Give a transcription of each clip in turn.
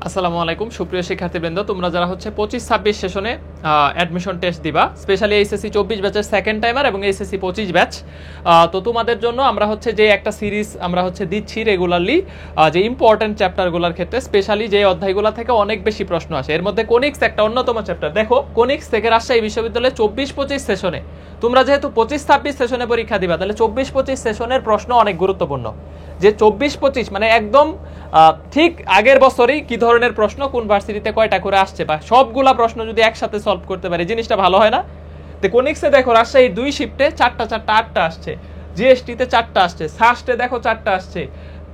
আসসালামু আলাইকুম সুপ্রিয় শিক্ষার্থীবৃন্দ, তোমরা যারা হচ্ছে 25-26 সেশনে অ্যাডমিশন টেস্ট দিবা, স্পেশালি এইচএসসি 24 ব্যাচের সেকেন্ড টাইমার এবং এইচএসসি 25 ব্যাচ, তো তোমাদের জন্য আমরা হচ্ছে যে একটা সিরিজ আমরা হচ্ছে দিচ্ছি রেগুলারলি, যে ইম্পর্টেন্ট চ্যাপ্টারগুলোর ক্ষেত্রে স্পেশালি যে অধ্যায়গুলো থেকে অনেক বেশি প্রশ্ন আসে। এর মধ্যে কোনিক্স একটা অন্যতম চ্যাপ্টার। দেখো, কোনিক্স থেকে রাজশাহী বিশ্ববিদ্যালয়ে 24-25 সেশনে তোমরা যেহেতু 25-26 সেশনে পরীক্ষা দিবা, তাহলে 24-25 সেশনের প্রশ্ন অনেক গুরুত্বপূর্ণ। যে 24-25 মানে একদম ঠিক আগের বছরই কি ধরনের প্রশ্ন কোন ভার্সিটিতে কয়টা করে আসছে, বা সবগুলা প্রশ্ন যদি একসাথে সলভ করতে পারি জিনিসটা ভালো হয় না? তো কোনিক্সে দেখো রাজশাহী 2 শিফটে 4টা 8টা আসছে, জিএসটিতে 4টা আসছে, সাস্টে দেখো 4টা আসছে,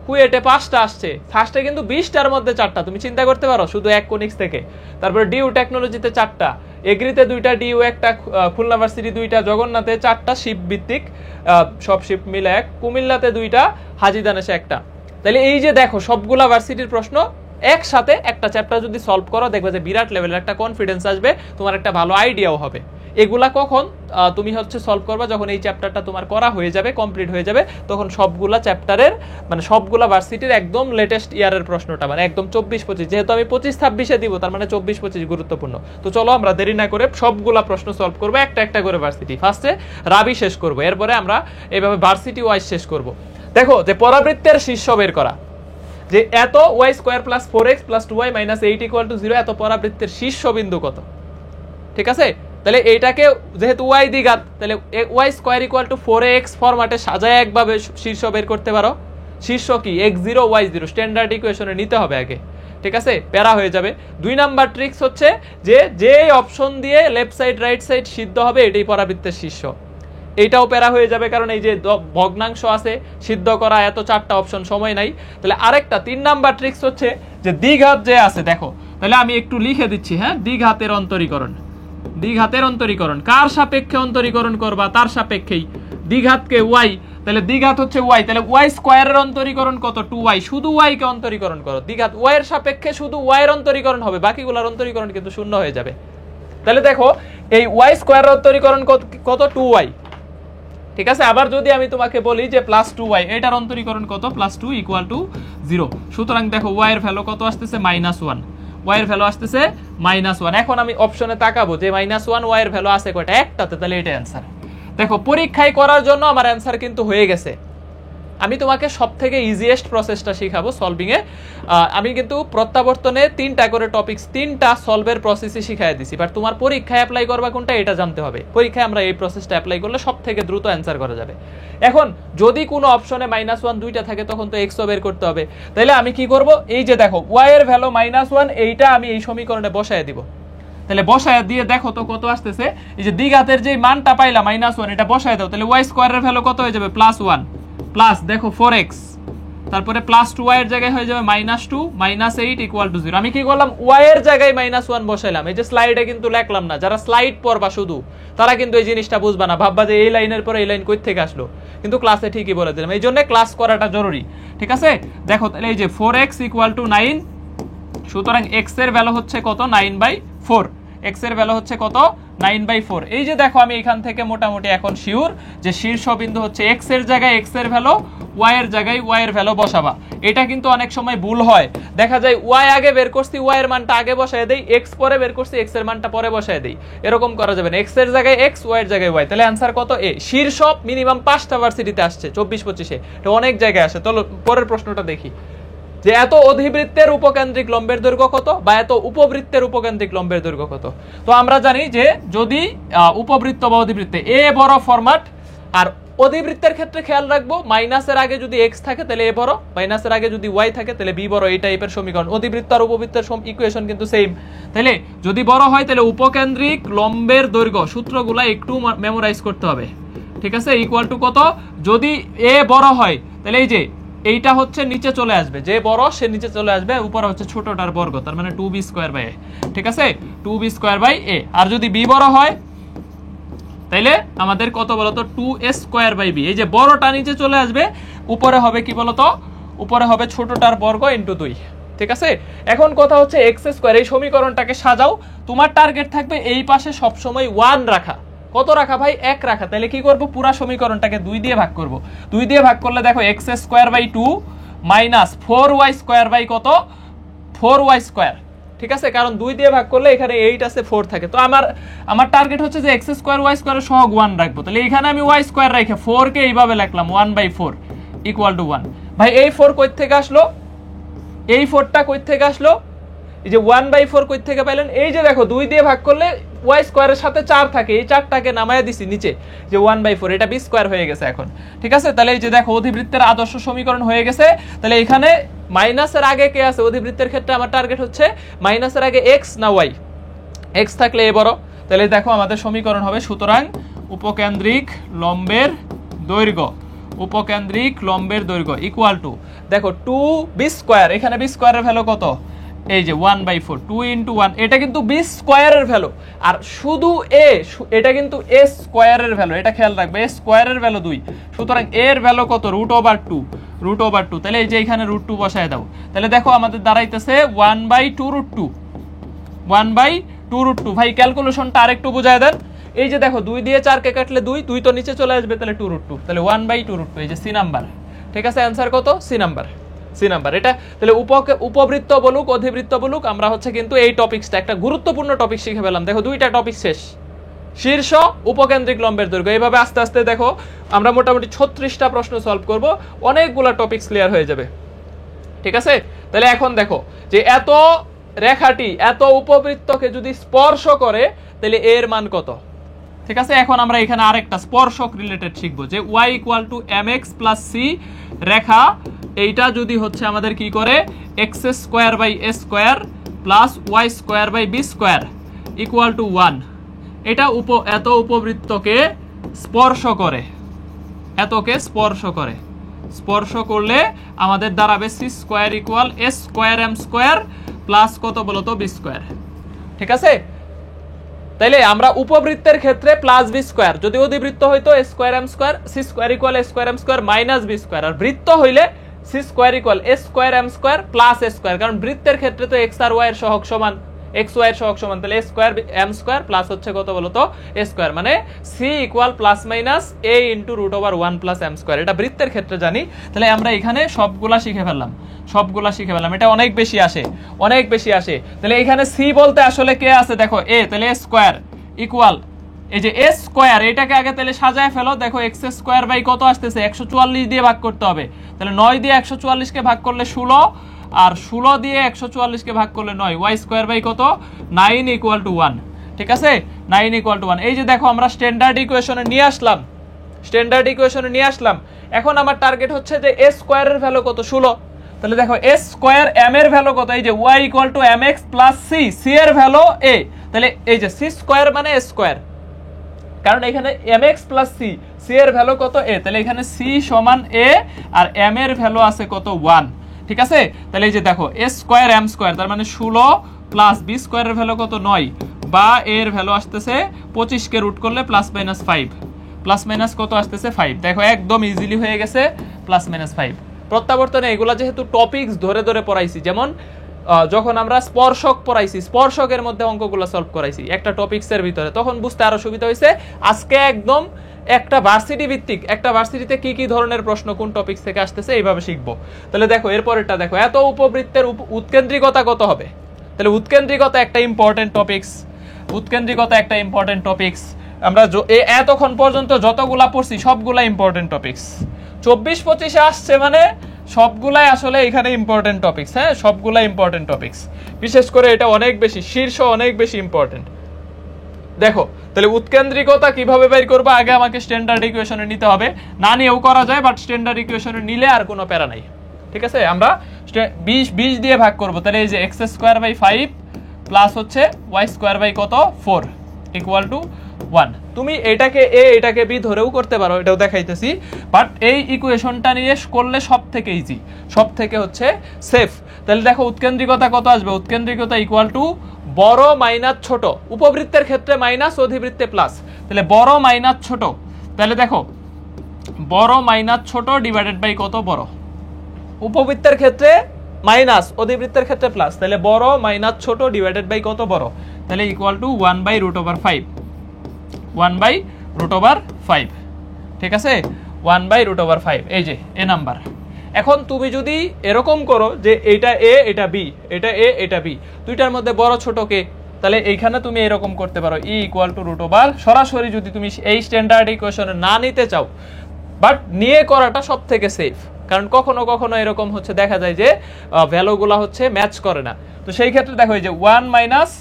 কুয়েটে 5টা আসছে, ফার্স্টে কিন্তু 20টার মধ্যে 4টা। তুমি চিন্তা করতে পারো শুধু এক কোনিক্স থেকে। তারপরে ডিউ টেকনোলজিতে 4টা, এগ্রিতে 2টা, ডিউ একটা, খুলনা ভার্সিটি 2টা, জগন্নাথে 4টা শিফট ভিত্তিক, সব শিফট মিলে এক, কুমিল্লাতে 2টা, হাজীদানেশে 1টা। তাহলে এই যে দেখো সবগুলা ভার্সিটির প্রশ্ন একসাথে একটা চ্যাপ্টার যদি সলভ করো, দেখবে যে বিরাট লেভেলের একটা কনফিডেন্স আসবে, তোমার একটা ভালো আইডিয়াও হবে। এগুলা কখন তুমি হচ্ছে সলভ করবা? যখন এই চ্যাপ্টারটা তোমার করা হয়ে যাবে, কমপ্লিট হয়ে যাবে, তখন সবগুলা চ্যাপ্টারের মানে সবগুলা ভার্সিটির একদম লেটেস্ট ইয়ারের প্রশ্নটা, মানে একদম 24-25, যেহেতু আমি 25-26-এ দিব, তার মানে 24-25 গুরুত্বপূর্ণ। তো চলো আমরা দেরি না করে সবগুলা প্রশ্ন সলভ করবো, একটা একটা করে ভার্সিটি। ফার্স্টে রাবি শেষ করবো, এরপরে আমরা এইভাবে ভার্সিটি ওয়াইজ শেষ করবো। দেখো, যে পরাবৃত্তের শীর্ষ বের করা, যে এত y square plus 4x plus 2y minus 8 equal to 0, এত পরাবৃত্তের শীর্ষ বিন্দু কত? ঠিক আছে, তাহলে এইটাকে যেহেতু y দ্বিঘাত, তাহলে y square equal two 4x ফরম্যাটে সাজায় একভাবে শীর্ষ বের করতে পারো। শীর্ষ কি? x0 y0 স্ট্যান্ডার্ড ইকুয়েশনে নিতে হবে আগে, ঠিক আছে, প্যারা হয়ে যাবে। 2 নাম্বার ট্রিক্স হচ্ছে যে অপশন দিয়ে লেফট সাইড রাইট সাইড সিদ্ধ হবে, এটাই পরাবৃত্তের শীর্ষ। এইটাও প্যারা হয়ে যাবে, কারণ এই যে ভগ্নাংশ আছে সিদ্ধ করা, এত 4টা অপশন, সময় নাই। তাহলে আরেকটা 3 নাম্বার ট্রিক্স হচ্ছে যে দ্বিঘাত যে আছে, দেখো তাহলে আমি একটু লিখে দিচ্ছি, হ্যাঁ, দ্বিঘাতের অন্তরীকরণ। দ্বিঘাতের অন্তরীকরণ কার সাপেক্ষে অন্তরীকরণ করবা? তার সাপেক্ষেই। দ্বিঘাতকে y, তাহলে দ্বিঘাত হচ্ছে y, তাহলে y স্কয়ারের অন্তরীকরণ কত? 2y, শুধু y কে অন্তরীকরণ করো। দ্বিঘাত y এর সাপেক্ষে শুধু y এর অন্তরীকরণ হবে, বাকিগুলোর অন্তরীকরণ কিন্তু শূন্য হয়ে যাবে। তাহলে দেখো এই y স্কয়ারের অন্তরীকরণ কত? 2y, ঠিক আছে। আবার যদি আমি তোমাকে বলি যে প্লাস 2y, এটার অন্তরীকরণ কত? Plus 2 equal to 0। সুতরাং দেখো y এর ভ্যালু কত আসতেছে? -1। y এর ভ্যালু আসতেছে -1। এখন আমি অপশনে তাকাবো যে -1 y এর ভ্যালু আছে কয়টা? একটাতে, তাহলে এটা অ্যান্সার। দেখো, পরীক্ষায় করার জন্য আমার অ্যান্সার কিন্তু হয়ে গেছে। আমি তোমাকে সব থেকে ইজিয়েস্ট প্রসেসটা শিখাবো সলভিং এ। আমি কিন্তু প্রত্যাবর্তনে 3টা করে টপিকস, 3টা সলভের প্রসেসই শিখাই দিছি, বাট তোমার পরীক্ষায় অ্যাপ্লাই করবা কোনটা এটা জানতে হবে। পরীক্ষায় আমরা এই প্রসেসটা অ্যাপ্লাই করলে সব থেকে দ্রুত অ্যান্সার করা যাবে। এখন যদি কোনো অপশনে -1 2টা থাকে, তখন তো এক্সও বের করতে হবে। তাহলে আমি কি করব? এই যে দেখো y এর ভ্যালু -1, এইটা আমি এই সমীকরণে বসায় দিব। তাহলে বসায় দিয়ে দেখো তো কত আসতেছে। এই যে দ্বিঘাতের যে মানটা পাইলা -1, এটা বসায় দাও, তাহলে y স্কয়ারের ভ্যালু কত হয়ে যাবে? +1 প্লাস দেখো 4x, তারপরে প্লাস 2y এর জায়গায় হয়ে যাবে -2 -8 ইকুয়াল টু 0। আমি কি করলাম? y এর জায়গায় -1 বসাইলাম। এই যে স্লাইডে কিন্তু লিখলাম না, যারা স্লাইড পড়বা শুধু, তারা কিন্তু এই জিনিসটা বুঝবা না, ভাববা যে এই লাইনের পরে এই লাইন কই থেকে আসলো, কিন্তু ক্লাসে ঠিকই বলে দিলাম। এই জন্য ক্লাস করাটা জরুরি, ঠিক আছে। দেখো তাহলে এই যে 4x ইকুয়াল টু 9, সুতরাং x এর ভ্যালু হচ্ছে কত? 9/4। x এর ভ্যালু হচ্ছে কত? 9/4। এই যে দেখো, আমি এখান থেকে মোটামুটি এখন শিওর যে শীর্ষবিন্দু হচ্ছে x এর জায়গায় x এর ভ্যালু, y এর জায়গায় y এর ভ্যালু বসাবা। এটা কিন্তু অনেক সময় ভুল হয়, দেখা যায় y আগে বের করছি, y এর মানটা আগে বসায় দেই, x পরে বের করছি, x এর মানটা পরে বসায় দেই। এরকম করা যাবে না, x এর জায়গায় x, y এর জায়গায় y। তাহলে অ্যানসার কত? এ। শীর্ষ মিনিমাম 5টা ভার্সিটিতে আসছে 24-25-এ, এটা অনেক জায়গায় আসে। চলো পরের প্রশ্নটা দেখি, যে এত অধিবৃত্তের উপকেন্দ্রিক লম্বের দৈর্ঘ্য কত, বা এত উপবৃত্তের উপকেন্দ্রিক লম্বের দৈর্ঘ্য কত? তো আমরা জানি যে যদি উপবৃত্ত বা অধিবৃত্তে এ বড় ফরম্যাট, আর অধিবৃত্তের ক্ষেত্রে খেয়াল রাখবো মাইনাসের আগে যদি x থাকে তাহলে এ বড়, মাইনাসের আগে যদি y থাকে তাহলে বি বড়, এই টাইপের সমীকরণ। অধিবৃত্ত আর উপবৃত্তের ইকুয়েশন কিন্তু সেম। তাহলে যদি বড় হয় তাহলে উপকেন্দ্রিক লম্বের দৈর্ঘ্য, সূত্রগুলা একটু মেমোরাইজ করতে হবে, ঠিক আছে, ইকুয়াল টু কত? যদি এ বড় হয় তাহলে এই যে এইটা হচ্ছে নিচে চলে আসবে, যে বড় সে নিচে চলে আসবে, উপরে হচ্ছে ছোটটার বর্গ, তার মানে 2b² a, ঠিক আছে, 2b² a। আর যদি b বড় হয় তাইলে আমাদের কত বলতো? 2a² b। এই যে বড়টা নিচে চলে আসবে, উপরে হবে কি বলতো? উপরে হবে ছোটটার বর্গ ইনটু 2, ঠিক আছে। এখন কথা হচ্ছে x², এই সমীকরণটাকে সাজাও। তোমার টার্গেট থাকবে এই পাশে সবসময় 1 রাখা। কত রাখা ভাই? 1 রাখা। তাহলে কি করব? পুরো সমীকরণটাকে 2 দিয়ে ভাগ করব। 2 দিয়ে ভাগ করলে দেখো x² 2 - 4y² কত? 4y স্কয়ার, ঠিক আছে, কারণ 2 দিয়ে ভাগ করলে এখানে 8 আছে 4 থাকে। তো আমার টার্গেট হচ্ছে যে x স্কয়ার y স্কয়ারের সহগ 1 রাখবো। তাহলে এখানে আমি y স্কয়ার রেখে 4 কে এইভাবে লিখলাম 1/4 ইকুয়াল টু 1। ভাই এই 4 কই থেকে আসলো? এই 4টা কই থেকে আসলো? এই যে 1/4 কই থেকে পাইলেন? এই যে দেখো 2 দিয়ে ভাগ করলে y স্কয়ারের সাথে 4 থাকে, এই 4টাকে নামায়া দিছি নিচে, যে 1/4, এটা b স্কয়ার হয়ে গেছে এখন, ঠিক আছে। তাহলে এই যে দেখো অধিবৃত্তের আদর্শ সমীকরণ হয়ে গেছে। তাহলে এখানে মাইনাসের আগে কে আছে? অধিবৃত্তের ক্ষেত্রে আমার টার্গেট হচ্ছে মাইনাসের আগে x না y, x থাকলে a বড়। তাহলে দেখো আমাদের সমীকরণ হবে, সুতরাং উপকেন্দ্রিক লম্বের দৈর্ঘ্য, উপকেন্দ্রিক লম্বের দৈর্ঘ্য ইকুয়াল টু, দেখো 2b স্কয়ার, এখানে b স্কয়ারের ভ্যালু কত? এই যে 1/4, 2 × 1, এটা কিন্তু b স্কয়ারের ভ্যালু, আর শুধু a, এটা কিন্তু a স্কয়ারের ভ্যালু, এটা খেয়াল রাখবে, a স্কয়ারের ভ্যালু 2, সুতরাং a এর ভ্যালু কত? √2। তাহলে এই যে এখানে √2 বসায় দাও। তাহলে দেখো আমাদের দাঁড়াইতেছে 1/2√2, 1/2√2। ভাই ক্যালকুলেশনটা আরেকটু বুঝায় দেন। এই যে দেখো 2 দিয়ে 4 কে কাটলে 2 তো নিচে চলে আসবে, তাহলে 2√2, তাহলে 1/2√2, এই যে সি নাম্বার, ঠিক আছে। অ্যানসার কত? C number. এটা তাহলে উপবৃত্ত বলুক অধিবৃত্ত বলুক, আমরা হচ্ছে কিন্তু এই টপিকসটা একটা গুরুত্বপূর্ণ টপিক শিখে ফেলাম। দেখো 2টা টপিক শেষ, শীর্ষ, উপকেন্দ্রিক লম্বের দৈর্ঘ্য। এইভাবে আস্তে আস্তে দেখো আমরা মোটামুটি 36টা প্রশ্ন সলভ করব, অনেকগুলো টপিকস ক্লিয়ার হয়ে যাবে, ঠিক আছে। তাহলে এখন দেখো যে এত রেখাটি এত উপবৃত্তকে যদি স্পর্শ করে তাহলে এর মান কত, ঠিক আছে। এখন আমরা এখানে আরেকটা স্পর্শক রিলেটেড শিখবো, যে y = mx + c রেখা, এইটা যদি হচ্ছে আমাদের কি করে x² / a² + y² / b² = 1, এটা এত উপবৃত্তকে স্পর্শ করে, এতকে স্পর্শ করলে আমাদের দাঁড়াবে c² = a² m² কত বলতো b², ঠিক আছে। তাইলে আমরা উপবৃত্তের ক্ষেত্রে প্লাস b স্কয়ার, যদি অধিবৃত্ত হইতো a² m² c² = a² m² - b², আর বৃত্ত হইলে c² = a² m² + a², কারণ বৃত্তের ক্ষেত্রে তো x আর y এর সহগ সমান, x y এর সহগ সমান, তাহলে a² m² প্লাস হচ্ছে কত বলতো a², মানে c = ± a × √1 + m², এটা বৃত্তের ক্ষেত্রে জানি। তাহলে আমরা এখানে সবগুলা শিখে ফেললাম, এটা অনেক বেশি আসে। তাহলে এখানে c বলতে আসলে কে আছে? দেখো a, তাহলে a² ইকুয়াল, এই যে a স্কয়ার, এটাকে আগে তাহলে সাজায় ফেলো। দেখো x² / কত আসতেছে? 144 দিয়ে ভাগ করতে হবে। তাহলে 9 দিয়ে 144 কে ভাগ করলে 16, আর 16 দিয়ে 144 কে ভাগ করলে 9, y² / কত? 9 = 1, ঠিক আছে, 9 = 1। এই যে দেখো আমরা স্ট্যান্ডার্ড ইকুয়েশনে নিয়ে আসলাম, এখন আমার টার্গেট হচ্ছে যে a স্কয়ারের ভ্যালু কত? 16। তাহলে দেখো a² m এর ভ্যালু কত? এই যে y = mx + c, c এর ভ্যালু a, তাহলে এই যে c² মানে a², কারণ এখানে mx + c, c এর ভ্যালু কত? a, তাহলে এখানে c = a আর m এর ভ্যালু আছে কত? 1, ঠিক আছে। তাহলে এই যে দেখো a² m², তার মানে 16 প্লাস b² এর ভ্যালু কত? 9, বা a এর ভ্যালু আসতেছে 25 কে রুট করলে ±5, প্লাস কত আসতেছে? 5। দেখো একদম ইজিলি হয়ে গেছে, ±5। প্রত্যাবর্তনে এগুলা যেহেতু টপিকস ধরে ধরে পড়াইছি, যেমন যখন আমরা স্পর্শক পড়াইছি, স্পর্শকের মধ্যে অঙ্কগুলো সলভ করাইছি একটা টপিকসের ভিতরে, তখন বুঝতে আরো সুবিধা হয়েছে। আজকে একদম একটা ভার্সিটি ভিত্তিক, একটা ভার্সিটিতে কি কি ধরনের প্রশ্ন কোন টপিকস থেকে আসতেছে এইভাবে শিখবো। তাহলে দেখো এরপরেরটা দেখো, এত উপবৃত্তের উৎকেন্দ্রিকতা কত হবে? তাহলে উৎকেন্দ্রিকতা একটা ইম্পর্টেন্ট টপিকস, আমরা এতক্ষণ পর্যন্ত যতগুলা পড়ছি সবগুলা ইম্পর্টেন্ট টপিকস। 24-25 আসছে মানে সবগুলাই আসলে এখানে ইম্পর্টেন্ট টপিকস, হ্যাঁ, সবগুলা ইম্পর্টেন্ট টপিকস, বিশেষ করে এটা অনেক বেশি শীর্ষ, অনেক বেশি ইম্পর্টেন্ট। দেখো তাহলে উৎকেন্দ্রিকতা কিভাবে বের করবো? আগে আমাকে স্ট্যান্ডার্ড ইকুয়েশনে নিতে হবে, না নিয়েও করা যায়, বাট স্ট্যান্ডার্ড ইকুয়েশনে নিলে আর কোনো প্যারা নাই, ঠিক আছে। আমরা 20 দিয়ে ভাগ করব, তাহলে এই যে x² / 5 প্লাস হচ্ছে y² / কত? 4 = 1। তুমি এটাকে a এটাকে b ধরেও করতে পারো, এটাও দেখাইতেছি, বাট এই ইকুয়েশনটা নিয়ে করলে সব থেকে ইজি, সব থেকে হচ্ছে সেফ। তাহলে দেখো উৎকেন্দ্রিকতা কত আসবে? উৎকেন্দ্রিকতা = বড় মাইনাস ছোট, উপবৃত্তের ক্ষেত্রে মাইনাস, অধিবৃত্তে প্লাস, তাহলে বড় মাইনাস ছোট। তাহলে দেখো বড় মাইনাস ছোট ডিভাইডেড বাই কত? বড়। উপবৃত্তের ক্ষেত্রে মাইনাস, অধিবৃত্তের ক্ষেত্রে প্লাস, তাহলে বড় মাইনাস ছোট ডিভাইডেড বাই কত? বড়, তাহলে = 1/√5, 1/√5, ঠিক আছে, 1/√5। এই যে এ নাম্বার, এখন তুমি যদি এরকম করো যে এটা এ এটা বি, এটা এ এটা বি, দুইটার মধ্যে বড় ছোট কে, তাহলে এইখানে তুমি এরকম করতে পারো e equal to root over, সরাসরি যদি তুমি এই স্ট্যান্ডার্ড ইকুয়েশনে না নিতে চাও, বাট নিয়ে করাটা সব থেকে সেফ, কারণ কখনো কখনো এরকম হচ্ছে দেখা যায় যে ভ্যালুগুলা হচ্ছে ম্যাচ করে না। তো সেই ক্ষেত্রে দেখো এই যে 1 মাইনাস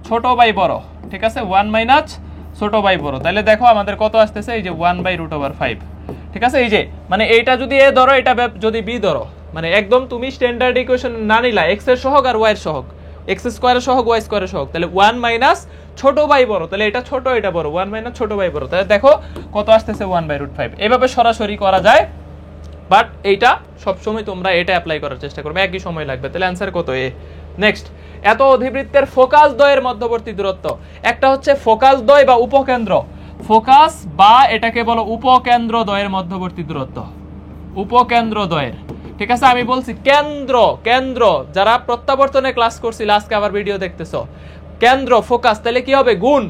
ছোট বাই বড়, ঠিক আছে, 1 মাইনাস ছোট বাই বড়, তাহলে দেখো আমাদের কত আসতেছে এই যে 1 বাই রুট ওভার 5, ঠিক আছে। এই যে মানে এইটা যদি এ ধরো, এটা যদি বি ধরো, মানে একদম তুমি স্ট্যান্ডার্ড ইকুয়েশন না নিলা এক্স এর সহগ আর ওয়াই এর সহগ, এক্স স্কোয়ারের সহগ ওয়াই স্কোয়ারের সহগ, তাহলে 1 মাইনাস ছোট বাই বড়, তাহলে এটা ছোট এটা বড়, 1 মাইনাস ছোট বাই বড়, তাহলে দেখো কত আসতেছে 1 বাই রুট 5। এভাবে সরাসরি করা যায়, বাট এইটা সবসময় তোমরা এটা অ্যাপ্লাই করার চেষ্টা করবে, একই সময় লাগবে। তাহলে অ্যান্সার কত এ। নেক্সট, এত অধিবৃত্তের ফোকাস দ্বয়ের মধ্যবর্তী দূরত্ব, একটা হচ্ছে ফোকাস দ্বয় বা উপকেন্দ্র, ফোকাস বা এটাকে বলো উপকেন্দ্র দ্বয়ের মধ্যবর্তী দূরত্ব, উপকেন্দ্র দ্বয়ের, ঠিক আছে। আমি বলছি কেন্দ্র, কেন্দ্র যারা প্রত্যাবর্তনে ক্লাস করছিল আজকে আবার ভিডিও দেখতেছো, কেন্দ্র ফোকাস, তাহলে কি হবে গুণ,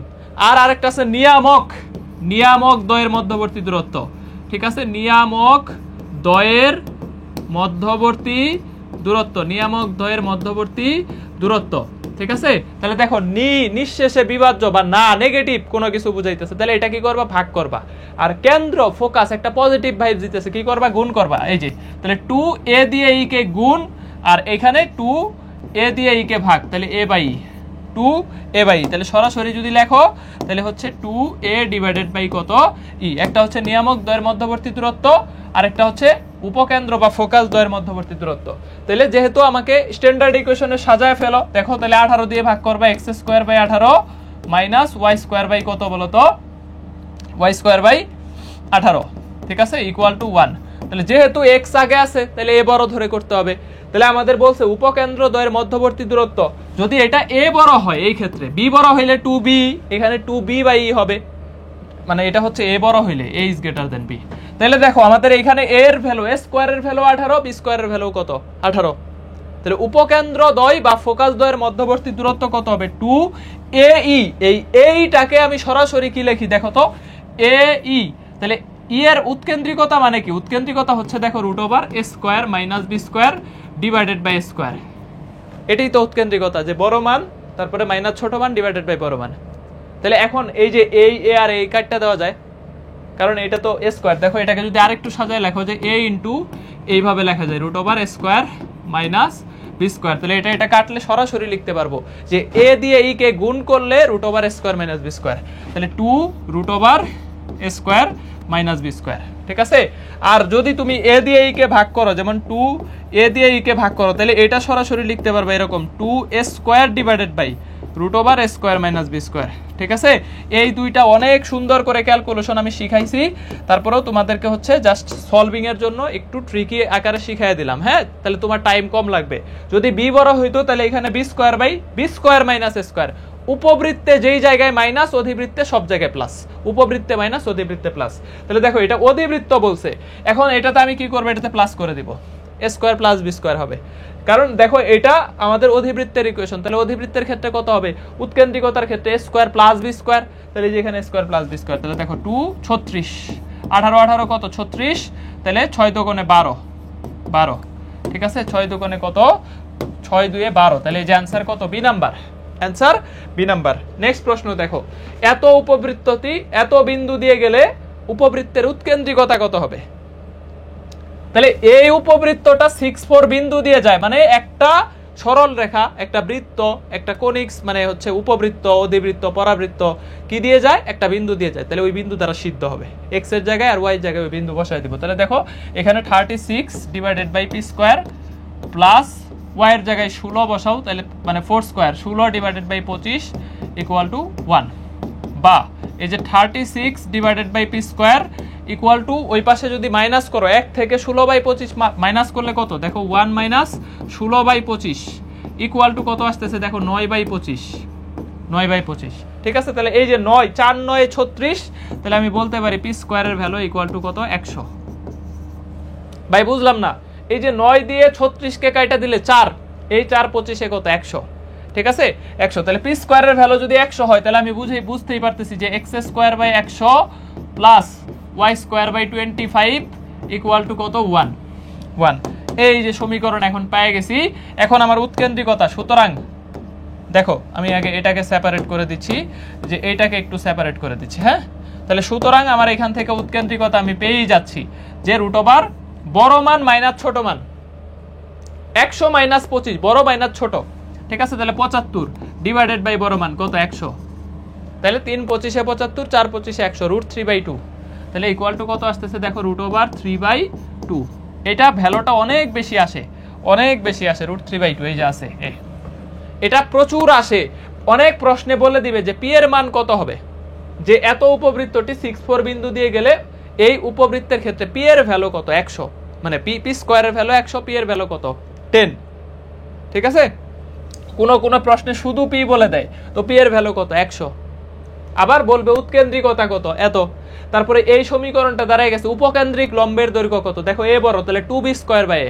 আর আরেকটা আছে নিয়ামক, নিয়ামক দ্বয়ের মধ্যবর্তী দূরত্ব, ঠিক আছে, নিয়ামক দ্বয়ের মধ্যবর্তী দূরত্ব, নিয়ামক দ্বয়ের মধ্যবর্তী দূরত্ব, ঠিক আছে। তাহলে দেখো নিঃশেষে বিভাজ্য বা না নেগেটিভ কোনো কিছু বুঝাইতেছে, তাহলে এটা কি করবা, ভাগ করবা। আর কেন্দ্র ফোকাস একটা পজিটিভ ভাইব দিতেছে, কি করবা, গুণ করবা। এই যে তাহলে 2 এ দিয়ে ই কে গুণ, আর এখানে 2 এ দিয়ে ই কে ভাগ, তাহলে এ বাই 2 এ বাই, তাহলে সরাসরি যদি লেখো তাহলে হচ্ছে 2 এ ডিভাইডেড বাই কত ই। একটা হচ্ছে নিয়ামক দ্বয়ের মধ্যবর্তী দূরত্ব, আর একটা হচ্ছে উপকেন্দ্র বা ফোকাস দ্বয়ের মধ্যবর্তী দূরত্ব। তাহলে যেহেতু আমাকে স্ট্যান্ডার্ড ইকুয়েশনে সাজায় ফেলো, দেখো তাহলে 18 দিয়ে ভাগ করবা, x square by 18 minus y square by কত বলো তো, ওয়াই স্কোয়ার বাই 18, ঠিক আছে, ইকুয়াল টু 1। তাহলে যেহেতু এক্স আগে আছে তাহলে এ বড় ধরে করতে হবে। তাহলে আমাদের বলছে উপকেন্দ্র দ্বয়ের মধ্যবর্তী দূরত্ব, যদি এটা এ বড় হয় এই ক্ষেত্রে, বি বড় হইলে 2b, এখানে 2b বাই ই হবে, মানে এটা হচ্ছে এ বড় হইলে এ ইজ গ্রেটার দেন বি। তাহলে দেখো আমাদের এখানে এ এর ভ্যালু, এ স্কোয়ারের ভ্যালু 18, বি স্কোয়ারের ভ্যালু কত 18, তাহলে উপকেন্দ্র দ্বয় বা ফোকাস দ্বয়ের মধ্যবর্তী দূরত্ব কত হবে 2 এ ই। এই এইটাকে আমি সরাসরি কি লিখি দেখো তো, এ ই। তাহলে ই এর উৎকেন্দ্রিকতা মানে কি, উৎকেন্দ্রিকতা হচ্ছে দেখো root over A square minus B square divided by square, এটাই তো উৎকেন্দ্রিকতা, যে বড় মান তারপরে মাইনাস ছোট মান ডিভাইডেড বাই বড় মান। তাহলে এখন এই যে এই এ আর এই কাটটা দেওয়া যায়, কারণ এটা তো এ স্কোয়ার, দেখো এটাকে যদি আরেকটু সাজায় লেখো যে এ ইন্টু এইভাবে লেখা যায় রুট ওভার এ স্কোয়ার মাইনাস বি স্কোয়ার, তাহলে এটা কাটলে সরাসরি লিখতে পারবো যে এ দিয়ে ই কে গুণ করলে রুট ওভার এ স্কোয়ার মাইনাস বি স্কোয়ার, তাহলে 2 রুট ওভার এ স্কোয়ার মাইনাস বি স্কোয়ার, ঠিক আছে। আর যদি তুমি এ দিয়ে ই কে ভাগ করো, যেমন 2 এ দিয়ে ই কে ভাগ করো, তাহলে এটা সরাসরি লিখতে পারবে এরকম 2 A square divided by root over A square minus B square, ঠিক আছে। এই দুইটা অনেক সুন্দর করে ক্যালকুলেশন আমি শিখাইছি, তারপরেও তোমাদেরকে হচ্ছে জাস্ট সলভিং এর জন্য একটু ট্রিকি আকারে শিখাই দিলাম, হ্যাঁ। তাহলে তোমার টাইম কম লাগবে। যদি বি বড় হইতো তাহলে এখানে B square by B square minus A square, উপবৃত্তে যেই জায়গায় মাইনাস অধিবৃত্তে সব জায়গায় প্লাস, উপবৃত্তে মাইনাস অধিবৃত্তে প্লাস। তাহলে দেখো এটা অধিবৃত্ত বলছে, এখন এটাতে আমি কি করবো, এটাতে প্লাস করে দিব, এ স্কোয়ার প্লাস বি স্কোয়ার হবে, কারণ দেখো এটা আমাদের অধিবৃত্তের ইকুয়েশন। তাহলে অধিবৃত্তের ক্ষেত্রে কত হবে, উৎকেন্দ্রিকতার ক্ষেত্রে এ স্কোয়ার প্লাস বি স্কোয়ার, তাহলে যেখানে স্কোয়ার প্লাস বি স্কোয়ার, তাহলে দেখো 2 36, 18 18 কত 36, তাহলে 6 দুগুণে 12, 12, ঠিক আছে, 6 দুগুণে কত 6 2 12, তাহলে এই যে অ্যান্সার কত, B number, answer B number. Next প্রশ্ন দেখো, এত উপবৃত্তটি এত বিন্দু দিয়ে গেলে উপবৃত্তের উৎকেন্দ্রিকতা কত হবে। তাহলে এই উপবৃত্তটা 6 4 বিন্দু দিয়ে যায়, মানে একটা সরল রেখা, একটা বৃত্ত, একটা কোনিক্স, মানে হচ্ছে উপবৃত্ত অধিবৃত্ত পরাবৃত্ত কি দিয়ে যায়, একটা বিন্দু দিয়ে যায়, তাহলে ওই বিন্দু দ্বারা সিদ্ধ হবে, এক্স এর জায়গায় আর ওয়াই এর জায়গায় ওই বিন্দু বসায় দিব। তাহলে দেখো এখানে 36 divided by p square plus y এর জায়গায় 16 বসাও, তাহলে মানে 4 square 16 divided by 25 equal to 1, বা এই যে 36 divided by p square equal to ওই পাশে যদি মাইনাস করো 1 থেকে 16 বাই 25 মাইনাস করলে কত, দেখো 1 মাইনাস 16 বাই 25 ইকুয়াল টু কত আসতেছে, দেখো 9 বাই 25, 9 বাই 25, ঠিক আছে। তাহলে এই যে 9 4 9 36, তাহলে আমি বলতে পারি পি স্কোয়ারের ভ্যালু ইকুয়াল টু কত 100। ভাই বুঝলাম না, এই যে 9 দিয়ে 36 কে কাটা দিলে 4, এই 4 25 এ কত 100, ঠিক আছে 100। তাহলে পি স্কোয়ারের ভ্যালু যদি 100 হয়, তাহলে আমি বুঝতেই পারতেছি যে x square by 100 plus y square by 25 equal to কত 1, এই যে সমীকরণ এখন পেয়ে গেছি। এখন আমার উৎকেন্দ্রিকতা, সুতরাং দেখো আমি আগে এটাকে সেপারেট করে দিচ্ছি, যে এইটাকে একটু সেপারেট করে দিচ্ছি। হ্যাঁ, তাহলে সুতরাং আমার এখান থেকে উৎকেন্দ্রিকতা আমি পেয়েই যাচ্ছি যে রুট ওভার বড় মান মাইনাস ছোট মান, 100 মাইনাস 25, বড় মাইনাস ছোট, ঠিক আছে। তাহলে 75 ডিভাইডেড বাই বড় মান কত 100, তাহলে 3 25 এ 75, 4 25 এ 100, রুট 3/2, তাহলে ইকুয়াল টু কত আসতেছে দেখো রুট ওভার 3/2। এটা ভ্যালুটা অনেক বেশি আসে, অনেক বেশি আসে, রুট 3/2 এই যে আছে, এটা প্রচুর আসে। অনেক প্রশ্নে বলে দিবে যে পি এর মান কত হবে, যে এত উপবৃত্তটি 6-4 বিন্দু দিয়ে গেলে এই উপবৃত্তের ক্ষেত্রে পি এর ভ্যালু কত 100, মানে পি স্কয়ারের ভ্যালু 100, পি এর ভ্যালু কত 10, ঠিক আছে। কোন প্রশ্নে শুধু পি বলে দেয়, তো পি এর ভ্যালু কত 100। আবার বলবে উৎকেন্দ্রিকতা কত এত, তারপরে এই সমীকরণটা দাঁড়ায় গেছে উপকেন্দ্রিক লম্বের দৈর্ঘ্য কত, দেখো এ বড়, তাহলে 2b²/a।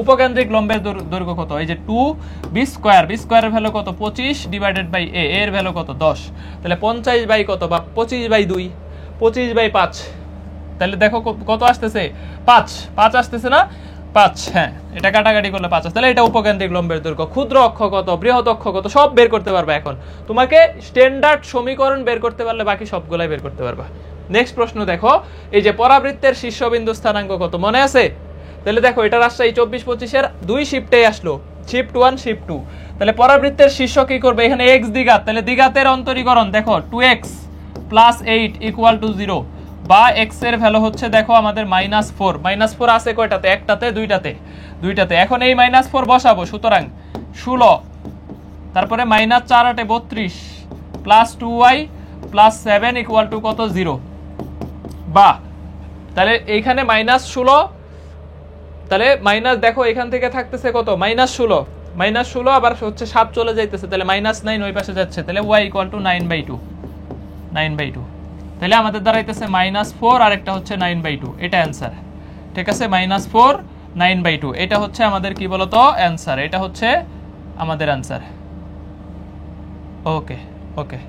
উপকেন্দ্রিক লম্বের দৈর্ঘ্য কত, এই যে 2b², b স্কয়ারের ভ্যালু কত 25 ডিভাইডেড বাই a, এর ভ্যালু কত 10, তাহলে 50 বাই কত বা 25/2, 25/5, তাহলে দেখো কত আসতেছে 5 আসতেছে না, 5, হ্যাঁ এটা কাটাকাটি করলে 5 আসে। তাহলে এটা উপকেন্দ্রিক লম্বের দৈর্ঘ্য। ক্ষুদ্র অক্ষ কত, বৃহৎ অক্ষ কত, সব বের করতে পারবা। এখন তোমাকে স্ট্যান্ডার্ড সমীকরণ বের করতে পারলে বাকি সবগুলাই বের করতে পারবা। নেক্সট প্রশ্ন দেখো, এই যে পরাবৃত্তের শীর্ষবিন্দু স্থানাঙ্ক কত মনে আছে? তাহলে দেখো এটা রাজশাহী 24-25 এর দুই শিফটে আসলো, শিফট 1 শিফট 2। তাহলে পরাবৃত্তের শীর্ষ কি করবে, এখানে x দ্বিঘাত, তাহলে দ্বিঘাতের অন্তরীকরণ দেখো 2x + 8 = 0, বা x এর ভ্যালু হচ্ছে দেখো আমাদের -4, -4 আছে কয়টাতে, একটাতে, দুইটাতে। এখন এই -4 বসাবো, সুতরাং 16, তারপরে -4 8 32 + 2y + 7 = কত 0, বা তাহলে এইখানে -16, তাহলে মাইনাস দেখো এখান থেকে থাকতেছে কত -16 আবার হচ্ছে 7 চলে যাইতেছে, তাহলে -9 ওই পাশে যাচ্ছে, তাহলে y = 9/2। তাহলে আমাদের দাঁড়াইতেছে -4 আর একটা হচ্ছে 9/2, এটা অ্যানসার, ঠিক আছে। -4 9/2, এটা হচ্ছে আমাদের কি বলতো অ্যানসার, এটা হচ্ছে আমাদের অ্যানসার। ওকে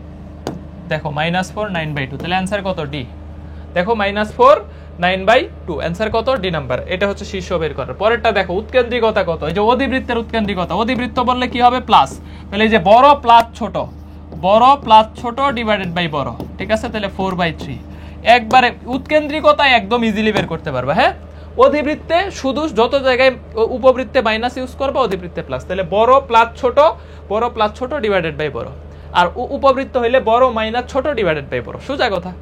দেখো -4 9/2, তাহলে অ্যানসার কত ডি। দেখো -4 9/2, অ্যানসার কত ডি নাম্বার। এটা হচ্ছে শীর্ষ বের করার। পরেরটা দেখো উৎকেন্দ্রিকতা কত, এই যে অধিবৃত্তের উৎকেন্দ্রিকতা, অধিবৃত্ত বললে কি হবে প্লাস, তাহলে এই যে বড় প্লাস ছোট ডিভাইডেড বাই বড়, ঠিক আছে। তাহলে 4/3, একবারে উৎকেন্দ্রিকতা একদম ইজিলি বের করতে পারবা। হ্যাঁ, অধিবৃত্তে শুধু যত জায়গায় উপবৃত্তে মাইনাস ইউজ করবা, অধিবৃত্তে প্লাস, তাহলে বড় প্লাস ছোট ডিভাইডেড বাই বড়, আর উপবৃত্ত হইলে বড় মাইনাস ছোট ডিভাইডেড বাই বড়, সোজা কথা,